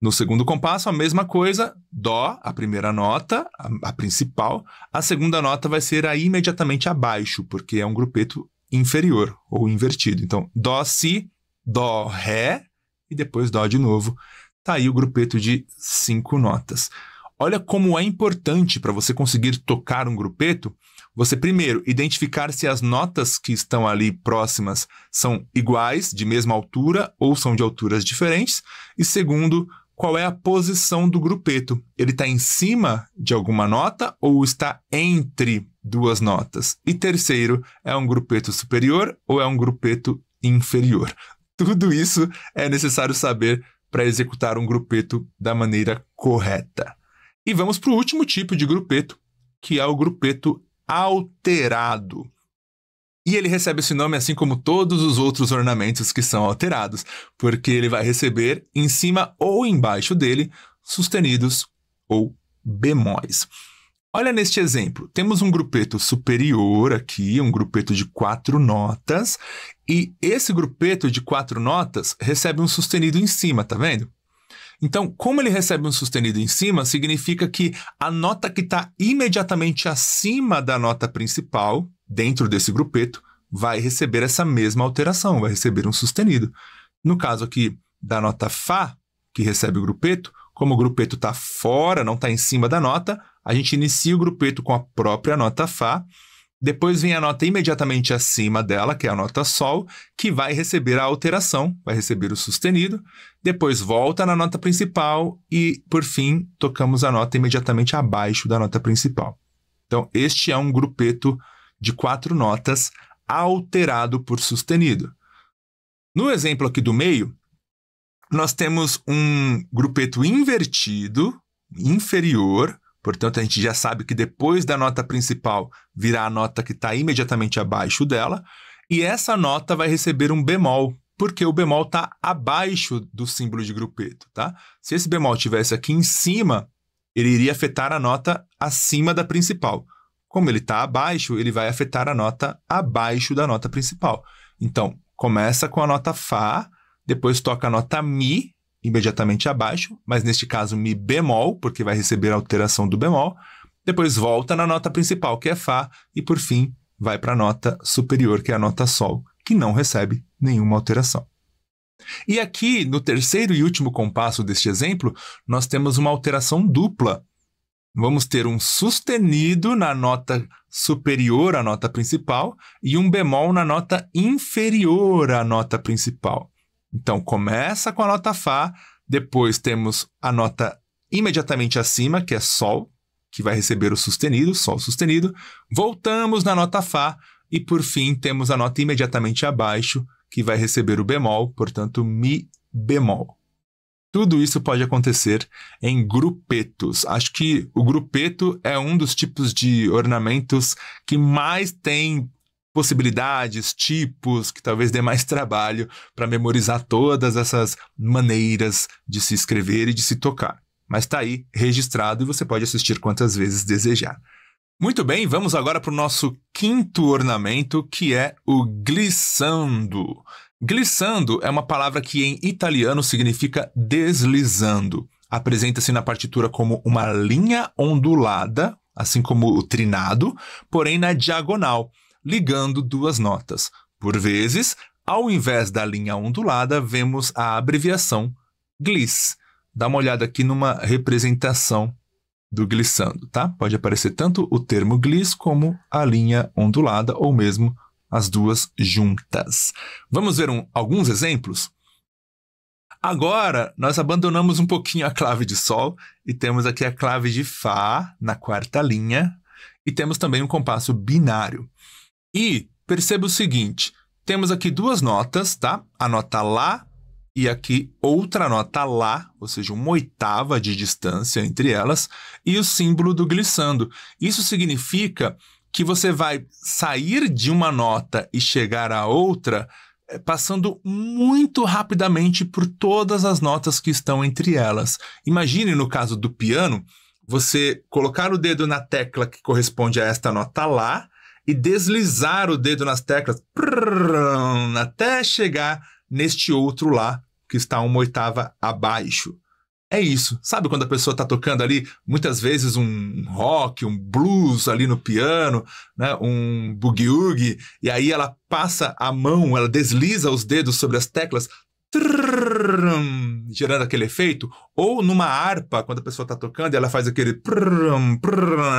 No segundo compasso, a mesma coisa, Dó, a primeira nota, a principal. A segunda nota vai ser aí imediatamente abaixo, porque é um grupeto inferior ou invertido. Então, Dó, Si, Dó, Ré e depois Dó de novo. Tá aí o grupeto de 5 notas. Olha como é importante para você conseguir tocar um grupeto, você primeiro identificar se as notas que estão ali próximas são iguais, de mesma altura, ou são de alturas diferentes. E segundo, qual é a posição do grupeto? Ele está em cima de alguma nota ou está entre duas notas? E terceiro, é um grupeto superior ou é um grupeto inferior? Tudo isso é necessário saber para executar um grupeto da maneira correta. E vamos para o último tipo de grupeto, que é o grupeto alterado. E ele recebe esse nome assim como todos os outros ornamentos que são alterados, porque ele vai receber em cima ou embaixo dele sustenidos ou bemóis. Olha neste exemplo, temos um grupeto superior aqui, um grupeto de 4 notas, e esse grupeto de 4 notas recebe um sustenido em cima, tá vendo? Então, como ele recebe um sustenido em cima, significa que a nota que está imediatamente acima da nota principal, dentro desse grupeto, vai receber essa mesma alteração, vai receber um sustenido. No caso aqui da nota Fá, que recebe o grupeto, como o grupeto está fora, não está em cima da nota, a gente inicia o grupeto com a própria nota Fá, depois vem a nota imediatamente acima dela, que é a nota Sol, que vai receber a alteração, vai receber o sustenido, depois volta na nota principal e, por fim, tocamos a nota imediatamente abaixo da nota principal. Então, este é um grupeto de 4 notas alterado por sustenido. No exemplo aqui do meio, nós temos um grupeto invertido, inferior. Portanto, a gente já sabe que depois da nota principal virá a nota que está imediatamente abaixo dela, e essa nota vai receber um bemol, porque o bemol está abaixo do símbolo de grupeto, tá? Se esse bemol estivesse aqui em cima, ele iria afetar a nota acima da principal. Como ele está abaixo, ele vai afetar a nota abaixo da nota principal. Então, começa com a nota Fá, depois toca a nota Mi, imediatamente abaixo, mas neste caso Mi bemol, porque vai receber a alteração do bemol, depois volta na nota principal, que é Fá, e por fim vai para a nota superior, que é a nota Sol, que não recebe nenhuma alteração. E aqui, no terceiro e último compasso deste exemplo, nós temos uma alteração dupla. Vamos ter um sustenido na nota superior à nota principal e um bemol na nota inferior à nota principal. Então, começa com a nota Fá, depois temos a nota imediatamente acima, que é Sol, que vai receber o sustenido, Sol sustenido. Voltamos na nota Fá e, por fim, temos a nota imediatamente abaixo, que vai receber o bemol, portanto, Mi bemol. Tudo isso pode acontecer em grupetos. Acho que o grupeto é um dos tipos de ornamentos que mais tem possibilidades, tipos, que talvez dê mais trabalho para memorizar todas essas maneiras de se escrever e de se tocar. Mas está aí, registrado, e você pode assistir quantas vezes desejar. Muito bem, vamos agora para o nosso quinto ornamento, que é o glissando. Glissando é uma palavra que em italiano significa deslizando. Apresenta-se na partitura como uma linha ondulada, assim como o trinado, porém na diagonal, ligando duas notas. Por vezes, ao invés da linha ondulada, vemos a abreviação gliss. Dá uma olhada aqui numa representação do glissando, tá? Pode aparecer tanto o termo gliss como a linha ondulada, ou mesmo as duas juntas. Vamos ver alguns exemplos? Agora, nós abandonamos um pouquinho a clave de Sol e temos aqui a clave de Fá na quarta linha e temos também um compasso binário. E perceba o seguinte, temos aqui duas notas, tá? A nota Lá e aqui outra nota Lá, ou seja, uma oitava de distância entre elas, e o símbolo do glissando. Isso significa que você vai sair de uma nota e chegar a outra passando muito rapidamente por todas as notas que estão entre elas. Imagine, no caso do piano, você colocar o dedo na tecla que corresponde a esta nota Lá e deslizar o dedo nas teclas até chegar neste outro Lá, que está uma oitava abaixo. É isso. Sabe quando a pessoa está tocando ali, muitas vezes um rock, um blues ali no piano, né? Um boogie-woogie, e aí ela passa a mão, ela desliza os dedos sobre as teclas, gerando aquele efeito? Ou numa harpa, quando a pessoa está tocando, ela faz aquele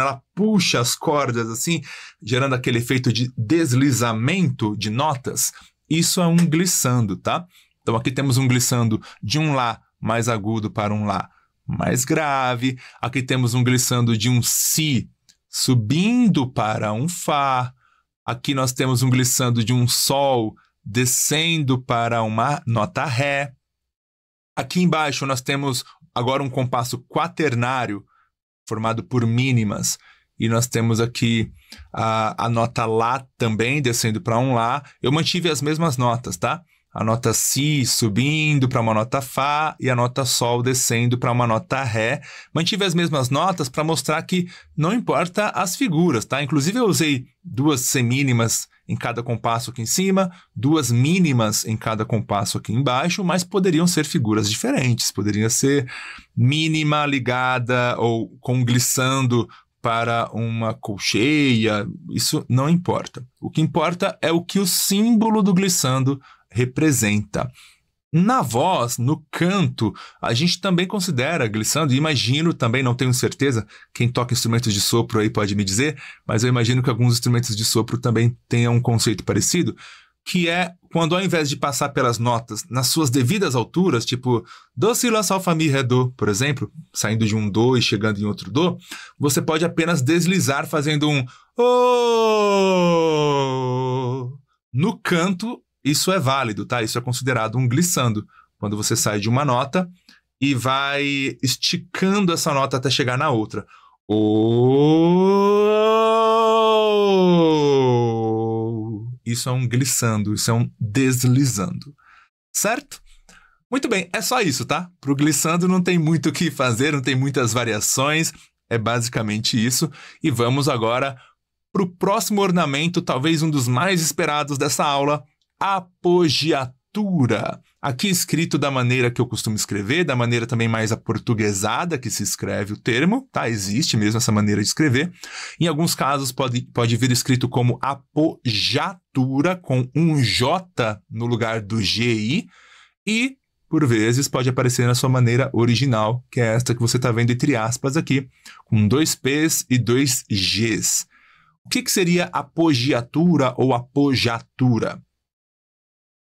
ela puxa as cordas assim, gerando aquele efeito de deslizamento de notas. Isso é um glissando, tá? Então aqui temos um glissando de um Lá mais agudo para um Lá mais grave. Aqui temos um glissando de um Si subindo para um Fá. Aqui nós temos um glissando de um Sol descendo para uma nota Ré. Aqui embaixo nós temos agora um compasso quaternário formado por mínimas. E nós temos aqui a nota Lá também descendo para um Lá. Eu mantive as mesmas notas, tá? A nota Si subindo para uma nota Fá e a nota Sol descendo para uma nota Ré. Mantive as mesmas notas para mostrar que não importa as figuras, tá? Inclusive eu usei 2 semínimas em cada compasso aqui em cima, 2 mínimas em cada compasso aqui embaixo, mas poderiam ser figuras diferentes. Poderia ser mínima ligada ou com glissando para uma colcheia, isso não importa. O que importa é o que o símbolo do glissando representa. Na voz, no canto, a gente também considera glissando, e imagino também, não tenho certeza, quem toca instrumentos de sopro aí pode me dizer, mas eu imagino que alguns instrumentos de sopro também tenham um conceito parecido, que é quando ao invés de passar pelas notas nas suas devidas alturas, tipo Do, Si, Lá, Sol, Fá, Mi, Ré, Do, por exemplo, saindo de um Do e chegando em outro Do, você pode apenas deslizar fazendo um Oh. No canto, isso é válido, tá? Isso é considerado um glissando, quando você sai de uma nota e vai esticando essa nota até chegar na outra. Oh! Isso é um glissando, isso é um deslizando, certo? Muito bem, é só isso, tá? Para o glissando não tem muito o que fazer, não tem muitas variações, é basicamente isso. E vamos agora para o próximo ornamento, talvez um dos mais esperados dessa aula, apogiatura. Aqui escrito da maneira que eu costumo escrever, da maneira também mais aportuguesada que se escreve o termo, tá? Existe mesmo essa maneira de escrever. Em alguns casos pode vir escrito como apogiatura, com um J no lugar do GI, e por vezes pode aparecer na sua maneira original, que é esta que você está vendo entre aspas aqui, com 2 P's e 2 G's. O que seria apogiatura ou apogiatura?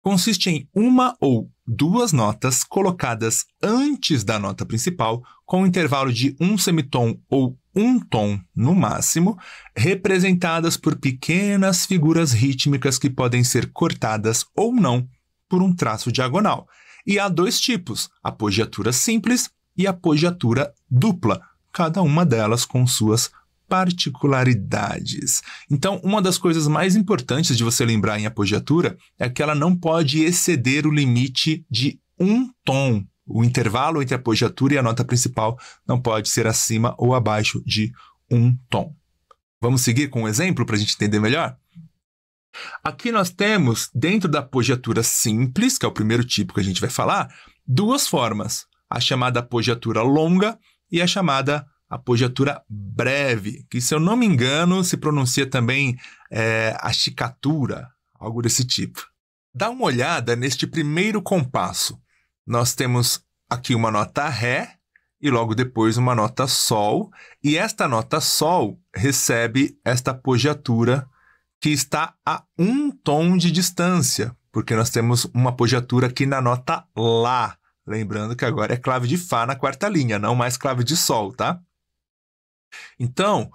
Consiste em uma ou 2 notas colocadas antes da nota principal, com um intervalo de 1 semitom ou 1 tom no máximo, representadas por pequenas figuras rítmicas que podem ser cortadas ou não por um traço diagonal. E há 2 tipos, apogiatura simples e apogiatura dupla, cada uma delas com suas particularidades. Então, uma das coisas mais importantes de você lembrar em apogiatura é que ela não pode exceder o limite de 1 tom. O intervalo entre a apogiatura e a nota principal não pode ser acima ou abaixo de 1 tom. Vamos seguir com um exemplo para a gente entender melhor? Aqui nós temos, dentro da apogiatura simples, que é o primeiro tipo que a gente vai falar, 2 formas. A chamada apogiatura longa e a chamada apogiatura breve, que, se eu não me engano, se pronuncia também achicatura, algo desse tipo. Dá uma olhada neste primeiro compasso. Nós temos aqui uma nota Ré e logo depois uma nota Sol, e esta nota Sol recebe esta apogiatura que está a 1 tom de distância, porque nós temos uma apogiatura aqui na nota Lá. Lembrando que agora é clave de Fá na 4ª linha, não mais clave de Sol, tá? Então,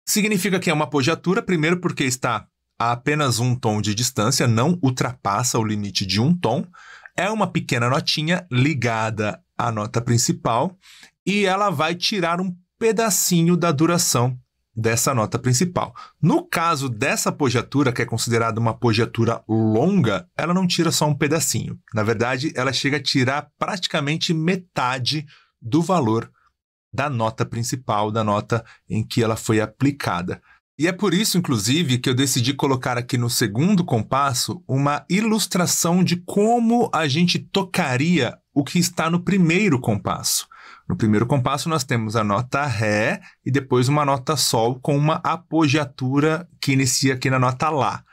significa que é uma apogiatura, primeiro porque está a apenas 1 tom de distância, não ultrapassa o limite de 1 tom. É uma pequena notinha ligada à nota principal e ela vai tirar um pedacinho da duração dessa nota principal. No caso dessa apogiatura, que é considerada uma apogiatura longa, ela não tira só um pedacinho. Na verdade, ela chega a tirar praticamente metade do valor da nota principal, da nota em que ela foi aplicada. E é por isso, inclusive, que eu decidi colocar aqui no segundo compasso uma ilustração de como a gente tocaria o que está no primeiro compasso. No primeiro compasso, nós temos a nota Ré e depois uma nota Sol com uma apogiatura que inicia aqui na nota Lá.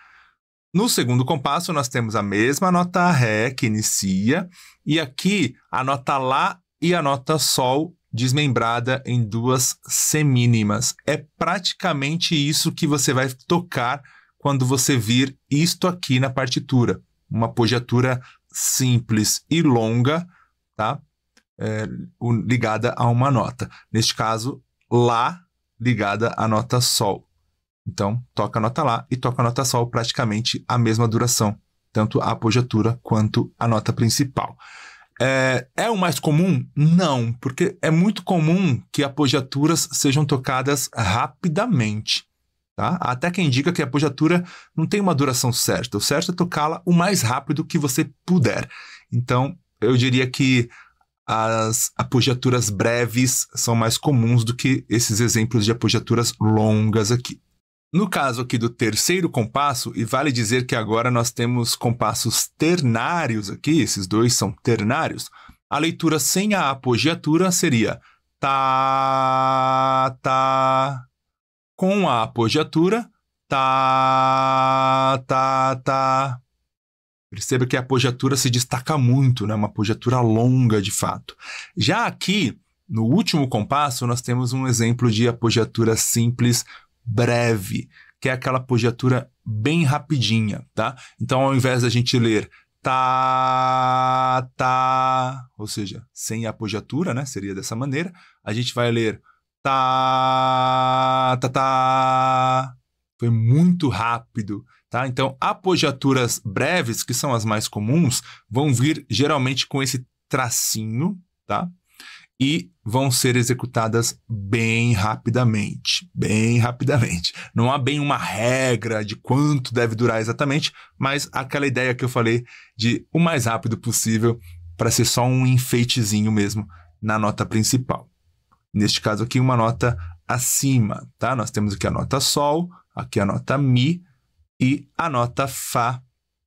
No segundo compasso, nós temos a mesma nota Ré que inicia e aqui a nota Lá e a nota Sol desmembrada em duas semínimas. É praticamente isso que você vai tocar quando você vir isto aqui na partitura. Uma apogiatura simples e longa, tá? Ligada a uma nota. Neste caso, Lá ligada à nota Sol. Então, toca a nota Lá e toca a nota Sol, praticamente a mesma duração, tanto a apogiatura quanto a nota principal. É o mais comum? Não, porque é muito comum que apogiaturas sejam tocadas rapidamente. Tá? Até quem diga que a apogiatura não tem uma duração certa. O certo é tocá-la o mais rápido que você puder. Então, eu diria que as apogiaturas breves são mais comuns do que esses exemplos de apogiaturas longas aqui. No caso aqui do terceiro compasso, e vale dizer que agora nós temos compassos ternários aqui, esses dois são ternários, a leitura sem a apogiatura seria tá, tá. Com a apogiatura, tá, tá, tá. Perceba que a apogiatura se destaca muito, né? Uma apogiatura longa, de fato. Já aqui, no último compasso, nós temos um exemplo de apogiatura simples breve, que é aquela apogiatura bem rapidinha, tá? Então, ao invés da gente ler tá, tá, ou seja, sem a apogiatura, né? Seria dessa maneira, a gente vai ler tá, tá, tá. Foi muito rápido. Tá? Então, apogiaturas breves, que são as mais comuns, vão vir geralmente com esse tracinho, tá? E vão ser executadas bem rapidamente, bem rapidamente. Não há bem uma regra de quanto deve durar exatamente, mas aquela ideia que eu falei de o mais rápido possível para ser só um enfeitezinho mesmo na nota principal. Neste caso aqui, uma nota acima, tá? Nós temos aqui a nota Sol, aqui a nota Mi, e a nota Fá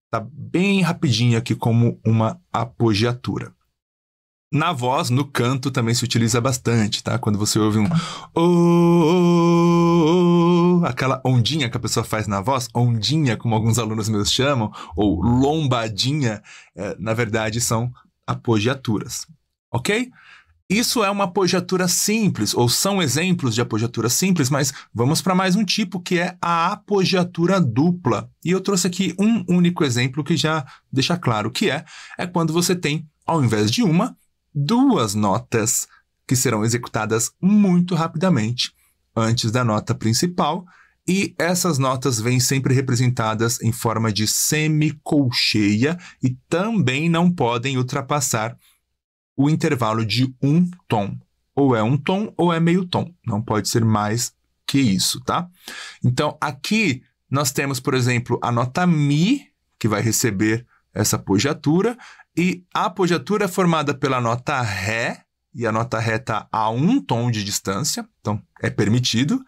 está bem rapidinho aqui como uma apogiatura. Na voz, no canto, também se utiliza bastante, tá? Quando você ouve um aquela ondinha que a pessoa faz na voz, ondinha, como alguns alunos meus chamam, ou lombadinha, na verdade são apogiaturas, ok? Isso é uma apogiatura simples, ou são exemplos de apogiatura simples, mas vamos para mais um tipo, que é a apogiatura dupla. E eu trouxe aqui um único exemplo que já deixa claro o que é quando você tem, ao invés de uma, duas notas que serão executadas muito rapidamente antes da nota principal, e essas notas vêm sempre representadas em forma de semicolcheia e também não podem ultrapassar o intervalo de um tom. Ou é um tom ou é meio tom. Não pode ser mais que isso, tá? Então, aqui nós temos, por exemplo, a nota Mi, que vai receber essa apogiatura, e a apogiatura é formada pela nota Ré, e a nota Ré está a um tom de distância, então é permitido,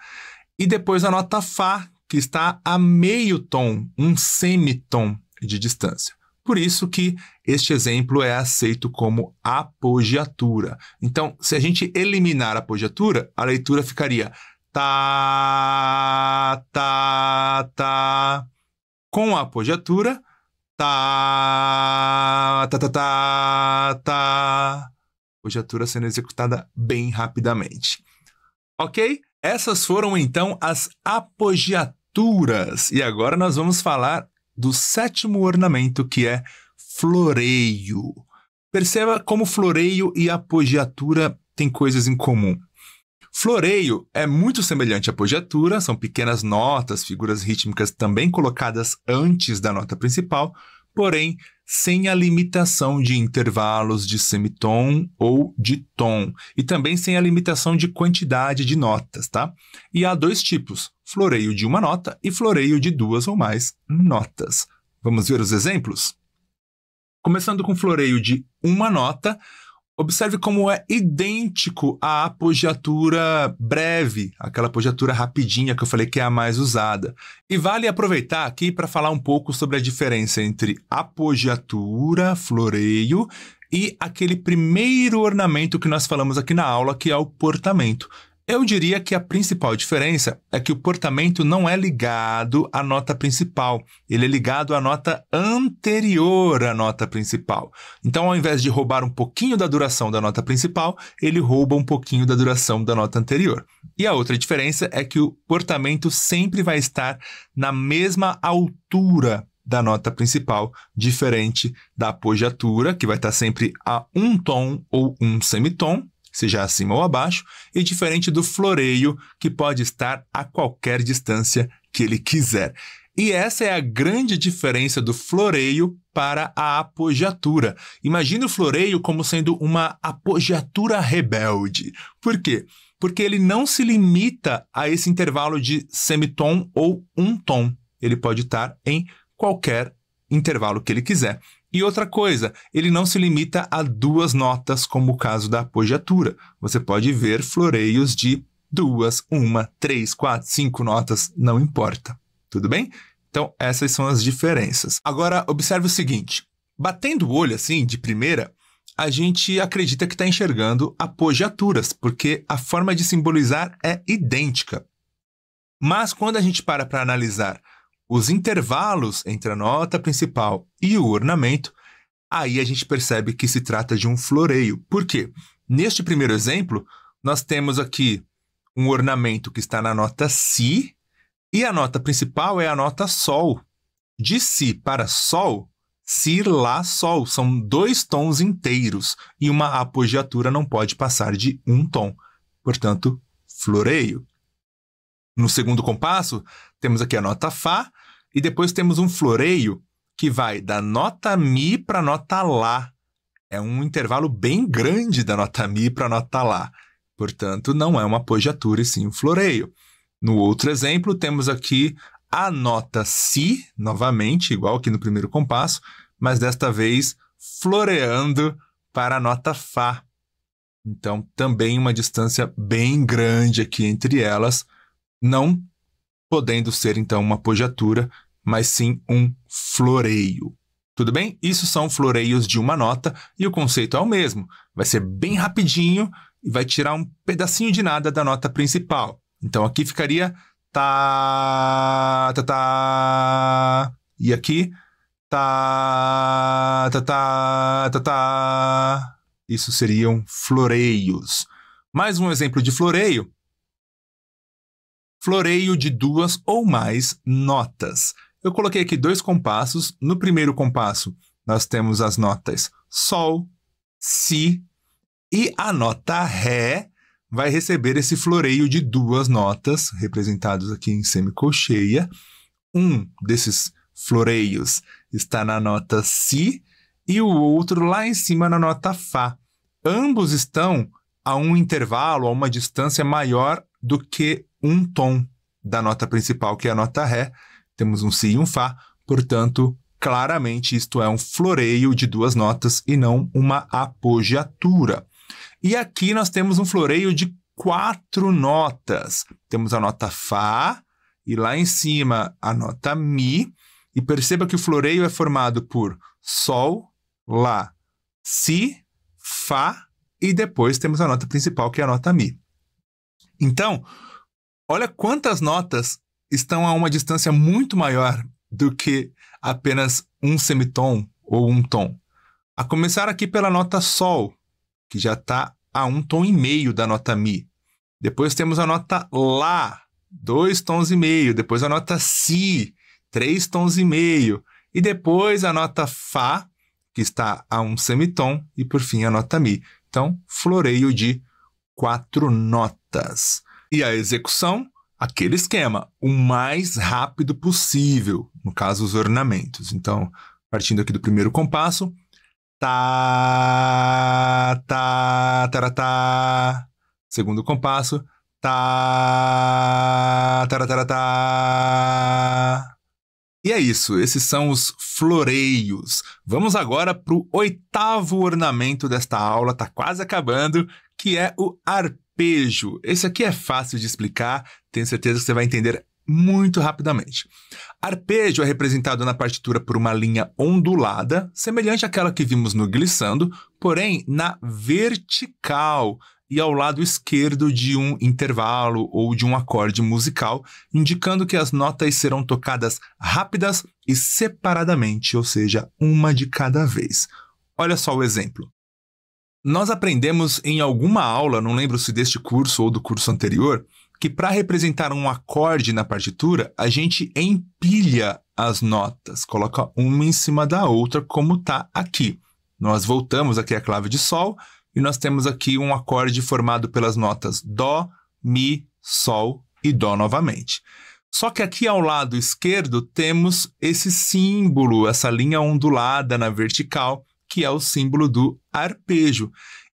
e depois a nota Fá, que está a meio tom, um semitom de distância. Por isso que este exemplo é aceito como apogiatura. Então, se a gente eliminar a apogiatura, a leitura ficaria tá, tá, tá. Com a apogiatura, tá, tá, tá, tá, tá. Apogiatura sendo executada bem rapidamente. Ok? Essas foram, então, as apogiaturas. E agora nós vamos falar do sétimo ornamento, que é floreio. Perceba como floreio e apogiatura têm coisas em comum. Floreio é muito semelhante à apogiatura, são pequenas notas, figuras rítmicas também colocadas antes da nota principal, porém sem a limitação de intervalos de semitom ou de tom, e também sem a limitação de quantidade de notas, tá? E há dois tipos, floreio de uma nota e floreio de duas ou mais notas. Vamos ver os exemplos? Começando com floreio de uma nota, observe como é idêntico à apogiatura breve, aquela apogiatura rapidinha que eu falei que é a mais usada. E vale aproveitar aqui para falar um pouco sobre a diferença entre apogiatura, floreio, e aquele primeiro ornamento que nós falamos aqui na aula, que é o portamento. Eu diria que a principal diferença é que o portamento não é ligado à nota principal, ele é ligado à nota anterior à nota principal. Então, ao invés de roubar um pouquinho da duração da nota principal, ele rouba um pouquinho da duração da nota anterior. E a outra diferença é que o portamento sempre vai estar na mesma altura da nota principal, diferente da apogiatura, que vai estar sempre a um tom ou um semitom, seja acima ou abaixo, e diferente do floreio, que pode estar a qualquer distância que ele quiser. E essa é a grande diferença do floreio para a apogiatura. Imagine o floreio como sendo uma apogiatura rebelde. Por quê? Porque ele não se limita a esse intervalo de semitom ou um tom. Ele pode estar em qualquer intervalo que ele quiser. E outra coisa, ele não se limita a duas notas, como o caso da apogiatura. Você pode ver floreios de 2, 1, 3, 4, 5 notas, não importa. Tudo bem? Então, essas são as diferenças. Agora, observe o seguinte. Batendo o olho assim, de primeira, a gente acredita que está enxergando apogiaturas, porque a forma de simbolizar é idêntica. Mas, quando a gente para analisar os intervalos entre a nota principal e o ornamento, aí a gente percebe que se trata de um floreio. Por quê? Neste primeiro exemplo, nós temos aqui um ornamento que está na nota Si e a nota principal é a nota Sol. De Si para Sol, Si, Lá, Sol. São 2 tons inteiros e uma apogiatura não pode passar de um tom. Portanto, floreio. No segundo compasso, temos aqui a nota Fá, e depois temos um floreio que vai da nota Mi para a nota Lá. É um intervalo bem grande da nota Mi para a nota Lá. Portanto, não é uma apogiatura, e sim um floreio. No outro exemplo, temos aqui a nota Si, novamente, igual aqui no primeiro compasso, mas desta vez floreando para a nota Fá. Então, também uma distância bem grande aqui entre elas, não podendo ser, então, uma apogiatura, mas sim um floreio. Tudo bem? Isso são floreios de uma nota e o conceito é o mesmo. Vai ser bem rapidinho e vai tirar um pedacinho de nada da nota principal. Então, aqui ficaria tá, tá, tá. E aqui tá, tá, tá, tá, tá. Isso seriam floreios. Mais um exemplo de floreio. Floreio de 2 ou mais notas. Eu coloquei aqui 2 compassos. No primeiro compasso, nós temos as notas Sol, Si, e a nota Ré vai receber esse floreio de 2 notas, representados aqui em semicolcheia. Um desses floreios está na nota Si e o outro lá em cima na nota Fá. Ambos estão a um intervalo, a uma distância maior do que um tom da nota principal, que é a nota Ré. Temos um Si e um Fá, portanto, claramente isto é um floreio de 2 notas e não uma apogiatura. E aqui nós temos um floreio de 4 notas. Temos a nota Fá e lá em cima a nota Mi. E perceba que o floreio é formado por Sol, Lá, Si, Fá e depois temos a nota principal, que é a nota Mi. Então, olha quantas notas estão a uma distância muito maior do que apenas um semitom ou um tom. A começar aqui pela nota Sol, que já está a 1,5 tom da nota Mi. Depois temos a nota Lá, 2,5 tons. Depois a nota Si, 3,5 tons. E depois a nota Fá, que está a 1 semitom. E por fim a nota Mi. Então, floreio de 4 notas. E a execução, aquele esquema, o mais rápido possível, no caso os ornamentos. Então, Partindo aqui do primeiro compasso. Tá, tá, taratá. Segundo compasso. Tá, taratá. E é isso, esses são os floreios. Vamos agora para o 8º ornamento desta aula, tá quase acabando, que é o arpejo. Esse aqui é fácil de explicar, tenho certeza que você vai entender muito rapidamente. Arpejo é representado na partitura por uma linha ondulada, semelhante àquela que vimos no glissando, porém na vertical e ao lado esquerdo de um intervalo ou de um acorde musical, indicando que as notas serão tocadas rápidas e separadamente, ou seja, uma de cada vez. Olha só o exemplo. Nós aprendemos em alguma aula, não lembro se deste curso ou do curso anterior, que para representar um acorde na partitura, a gente empilha as notas, coloca uma em cima da outra, como está aqui. Nós voltamos aqui à clave de Sol, e nós temos aqui um acorde formado pelas notas Dó, Mi, Sol e Dó novamente. Só que aqui ao lado esquerdo temos esse símbolo, essa linha ondulada na vertical, que é o símbolo do arpejo.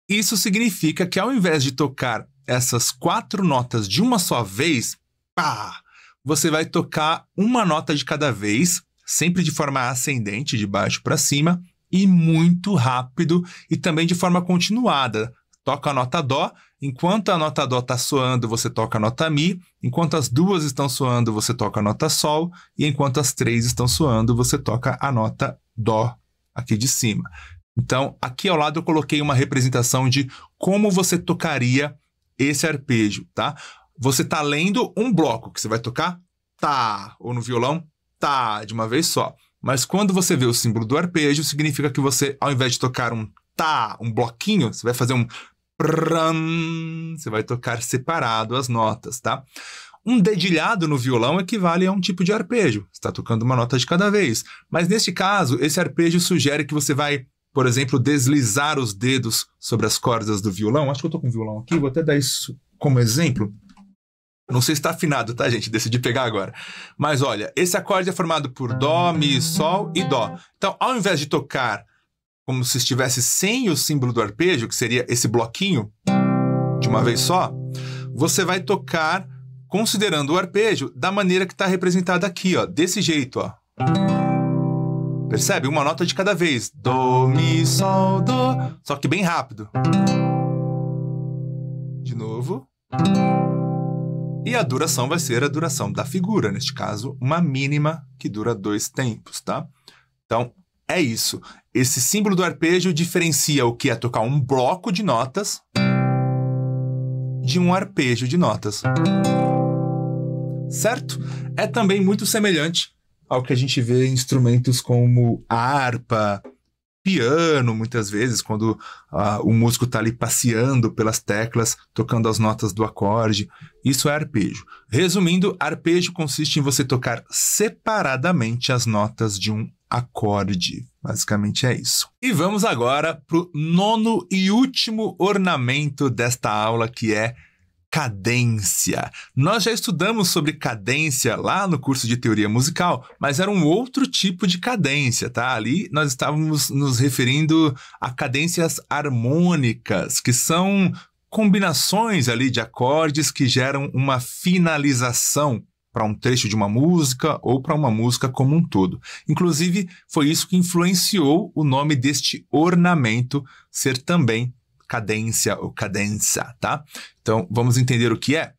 Isso significa que ao invés de tocar essas 4 notas de uma só vez, pá, você vai tocar uma nota de cada vez, sempre de forma ascendente, de baixo para cima, e muito rápido e também de forma continuada. Toca a nota Dó, enquanto a nota Dó está soando, você toca a nota Mi, enquanto as duas estão soando, você toca a nota Sol, e enquanto as 3 estão soando, você toca a nota Dó aqui de cima. Então, aqui ao lado eu coloquei uma representação de como você tocaria esse arpejo, tá? Você está lendo um bloco, que você vai tocar tá, ou no violão, tá, de uma vez só. Mas quando você vê o símbolo do arpejo, significa que você, ao invés de tocar um tá, um bloquinho, você vai fazer um pram, você vai tocar separado as notas, tá? Um dedilhado no violão equivale a um tipo de arpejo. Você está tocando uma nota de cada vez. Mas neste caso, esse arpejo sugere que você vai, por exemplo, deslizar os dedos sobre as cordas do violão. Acho que eu estou com o violão aqui, vou até dar isso como exemplo. Não sei se está afinado, tá, gente? Decidi pegar agora. Mas olha, esse acorde é formado por Dó, Mi, Sol e Dó. Então, ao invés de tocar como se estivesse sem o símbolo do arpejo, que seria esse bloquinho de uma vez só, você vai tocar considerando o arpejo da maneira que está representada aqui, ó, desse jeito, ó. Percebe? Uma nota de cada vez. Dó, Mi, Sol, Dó. Só que bem rápido. De novo. E a duração vai ser a duração da figura, neste caso, uma mínima que dura 2 tempos, tá? Então, é isso. Esse símbolo do arpejo diferencia o que é tocar um bloco de notas de um arpejo de notas. Certo? É também muito semelhante ao que a gente vê em instrumentos como a harpa, piano, muitas vezes, quando o músico está ali passeando pelas teclas, tocando as notas do acorde. Isso é arpejo. Resumindo, arpejo consiste em você tocar separadamente as notas de um acorde. Basicamente é isso. E vamos agora para o 9º e último ornamento desta aula, que é cadência. Nós já estudamos sobre cadência lá no curso de teoria musical, mas era um outro tipo de cadência, tá? Ali nós estávamos nos referindo a cadências harmônicas, que são combinações ali de acordes que geram uma finalização para um trecho de uma música ou para uma música como um todo. Inclusive, foi isso que influenciou o nome deste ornamento ser também cadência ou cadência, tá? Então, vamos entender o que é.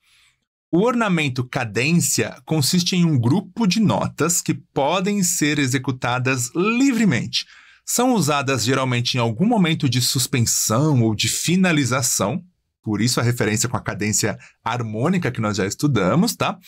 O ornamento cadência consiste em um grupo de notas que podem ser executadas livremente. São usadas geralmente em algum momento de suspensão ou de finalização, por isso a referência com a cadência harmônica que nós já estudamos, tá?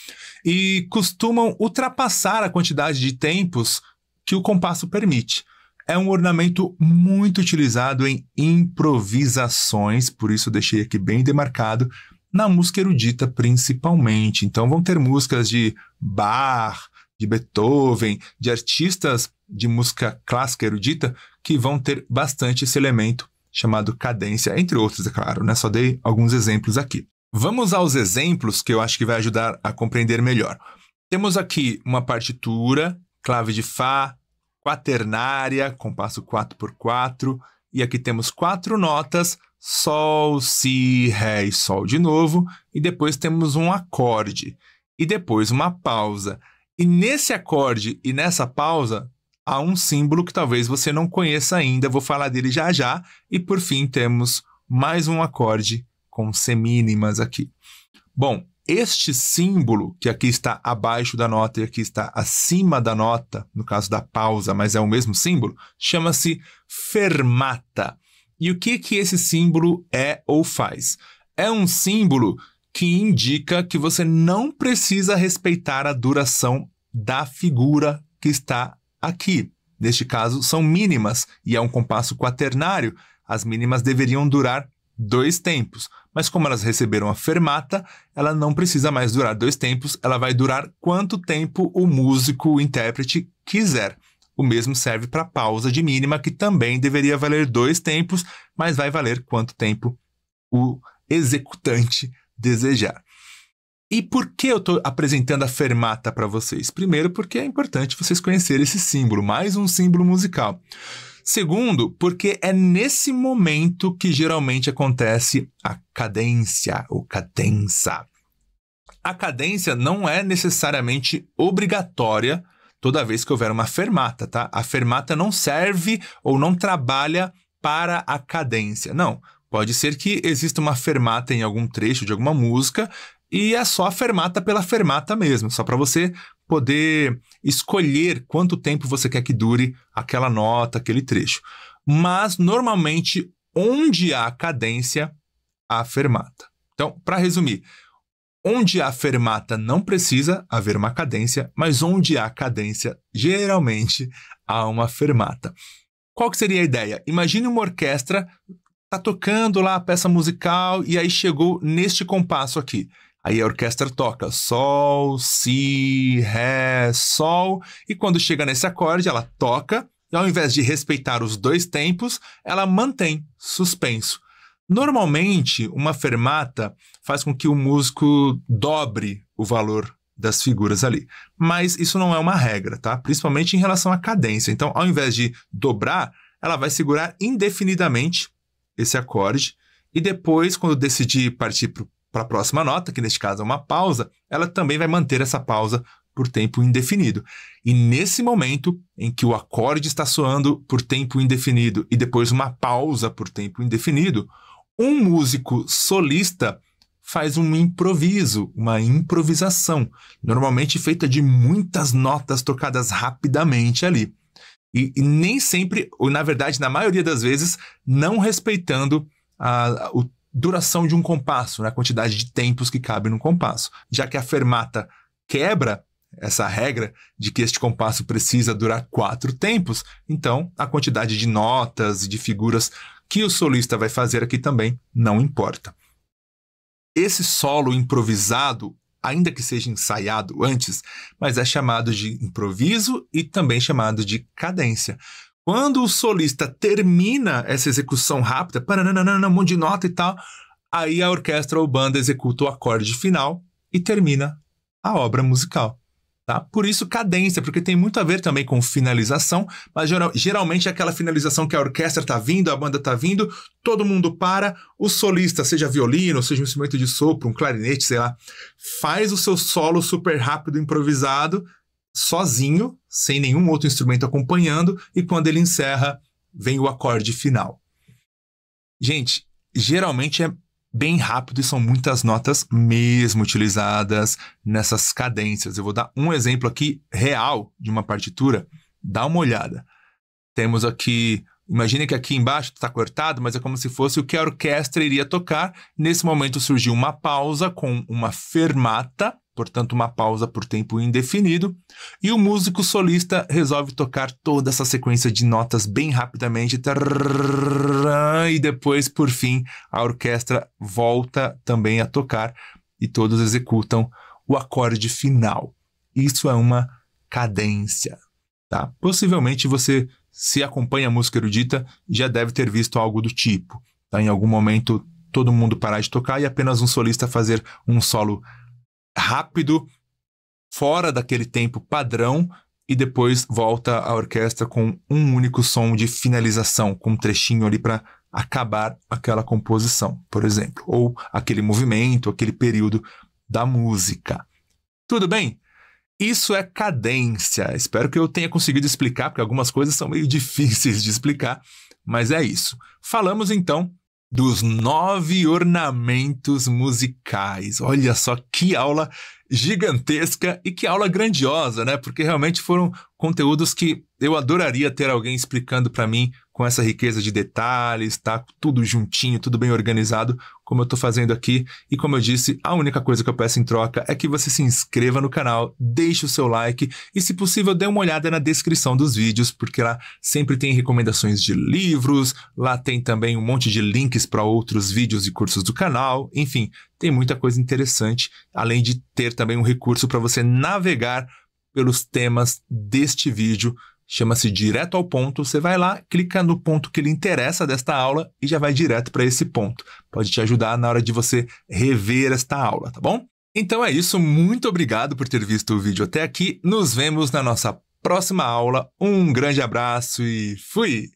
E costumam ultrapassar a quantidade de tempos que o compasso permite. É um ornamento muito utilizado em improvisações, por isso deixei aqui bem demarcado, na música erudita principalmente. Então vão ter músicas de Bach, de Beethoven, de artistas de música clássica erudita que vão ter bastante esse elemento chamado cadência, entre outros, é claro, né? Só dei alguns exemplos aqui. Vamos aos exemplos que eu acho que vai ajudar a compreender melhor. Temos aqui uma partitura, clave de Fá, quaternária, compasso 4/4, e aqui temos 4 notas, Sol, Si, Ré e Sol de novo, e depois temos um acorde, e depois uma pausa. E nesse acorde e nessa pausa, há um símbolo que talvez você não conheça ainda, vou falar dele já já, e por fim temos mais um acorde com semínimas aqui. Bom, este símbolo, que aqui está abaixo da nota e aqui está acima da nota, no caso da pausa, mas é o mesmo símbolo, chama-se fermata. E o que esse símbolo é ou faz? É um símbolo que indica que você não precisa respeitar a duração da figura que está aqui. Neste caso, são mínimas, e é um compasso quaternário. As mínimas deveriam durar 2 tempos, mas como elas receberam a fermata, ela não precisa mais durar 2 tempos, ela vai durar quanto tempo o músico, o intérprete, quiser. O mesmo serve para a pausa de mínima, que também deveria valer 2 tempos, mas vai valer quanto tempo o executante desejar. E por que eu estou apresentando a fermata para vocês? Primeiro, porque é importante vocês conhecerem esse símbolo, mais um símbolo musical. Segundo, porque é nesse momento que geralmente acontece a cadência ou cadença. A cadência não é necessariamente obrigatória toda vez que houver uma fermata, tá? A fermata não serve ou não trabalha para a cadência. Não, pode ser que exista uma fermata em algum trecho de alguma música e é só a fermata pela fermata mesmo, só para você poder escolher quanto tempo você quer que dure aquela nota, aquele trecho. Mas, normalmente, onde há cadência, há fermata. Então, para resumir, onde há fermata não precisa haver uma cadência, mas onde há cadência, geralmente, há uma fermata. Qual que seria a ideia? Imagine uma orquestra, está tocando lá a peça musical e aí chegou neste compasso aqui. Aí a orquestra toca Sol, Si, Ré, Sol, e quando chega nesse acorde, ela toca, e ao invés de respeitar os 2 tempos, ela mantém suspenso. Normalmente, uma fermata faz com que o músico dobre o valor das figuras ali, mas isso não é uma regra, tá? Principalmente em relação à cadência. Então, ao invés de dobrar, ela vai segurar indefinidamente esse acorde, e depois, quando decidir partir para a próxima nota, que neste caso é uma pausa, ela também vai manter essa pausa por tempo indefinido. E nesse momento em que o acorde está soando por tempo indefinido e depois uma pausa por tempo indefinido, um músico solista faz um improviso, uma improvisação, normalmente feita de muitas notas tocadas rapidamente ali. E nem sempre, ou na verdade, na maioria das vezes, não respeitando o duração de um compasso, né? A quantidade de tempos que cabe num compasso. Já que a fermata quebra essa regra de que este compasso precisa durar 4 tempos, então a quantidade de notas e de figuras que o solista vai fazer aqui também não importa. Esse solo improvisado, ainda que seja ensaiado antes, mas é chamado de improviso e também chamado de cadência. Quando o solista termina essa execução rápida, um monte de nota e tal, aí a orquestra ou banda executa o acorde final e termina a obra musical. Tá? Por isso cadência, porque tem muito a ver também com finalização, mas geralmente é aquela finalização que a orquestra está vindo, a banda está vindo, todo mundo para, o solista, seja violino, seja um instrumento de sopro, um clarinete, sei lá, faz o seu solo super rápido, improvisado, sozinho, sem nenhum outro instrumento acompanhando, e quando ele encerra, vem o acorde final. Gente, geralmente é bem rápido e são muitas notas mesmo utilizadas nessas cadências. Eu vou dar um exemplo aqui real de uma partitura. Dá uma olhada. Temos aqui, imagine que aqui embaixo está cortado, mas é como se fosse o que a orquestra iria tocar. Nesse momento surgiu uma pausa com uma fermata, portanto uma pausa por tempo indefinido, e o músico solista resolve tocar toda essa sequência de notas bem rapidamente, e depois, por fim, a orquestra volta também a tocar e todos executam o acorde final. Isso é uma cadência, tá? Possivelmente você, se acompanha a música erudita, já deve ter visto algo do tipo, tá? Em algum momento todo mundo parar de tocar e apenas um solista fazer um solo rápido, fora daquele tempo padrão, e depois volta a orquestra com um único som de finalização, com um trechinho ali para acabar aquela composição, por exemplo, ou aquele movimento, aquele período da música. Tudo bem? Isso é cadência. Espero que eu tenha conseguido explicar, porque algumas coisas são meio difíceis de explicar, mas é isso. Falamos então dos 9 ornamentos musicais. Olha só que aula gigantesca e que aula grandiosa, né? Porque realmente foram conteúdos que eu adoraria ter alguém explicando para mim com essa riqueza de detalhes, tá? Tudo juntinho, tudo bem organizado, como eu tô fazendo aqui. E como eu disse, a única coisa que eu peço em troca é que você se inscreva no canal, deixe o seu like e, se possível, dê uma olhada na descrição dos vídeos, porque lá sempre tem recomendações de livros, lá tem também um monte de links para outros vídeos e cursos do canal, enfim, tem muita coisa interessante, além de ter também um recurso para você navegar pelos temas deste vídeo. Chama-se Direto ao Ponto. Você vai lá, clica no ponto que lhe interessa desta aula e já vai direto para esse ponto. Pode te ajudar na hora de você rever esta aula, tá bom? Então é isso, muito obrigado por ter visto o vídeo até aqui. Nos vemos na nossa próxima aula. Um grande abraço e fui!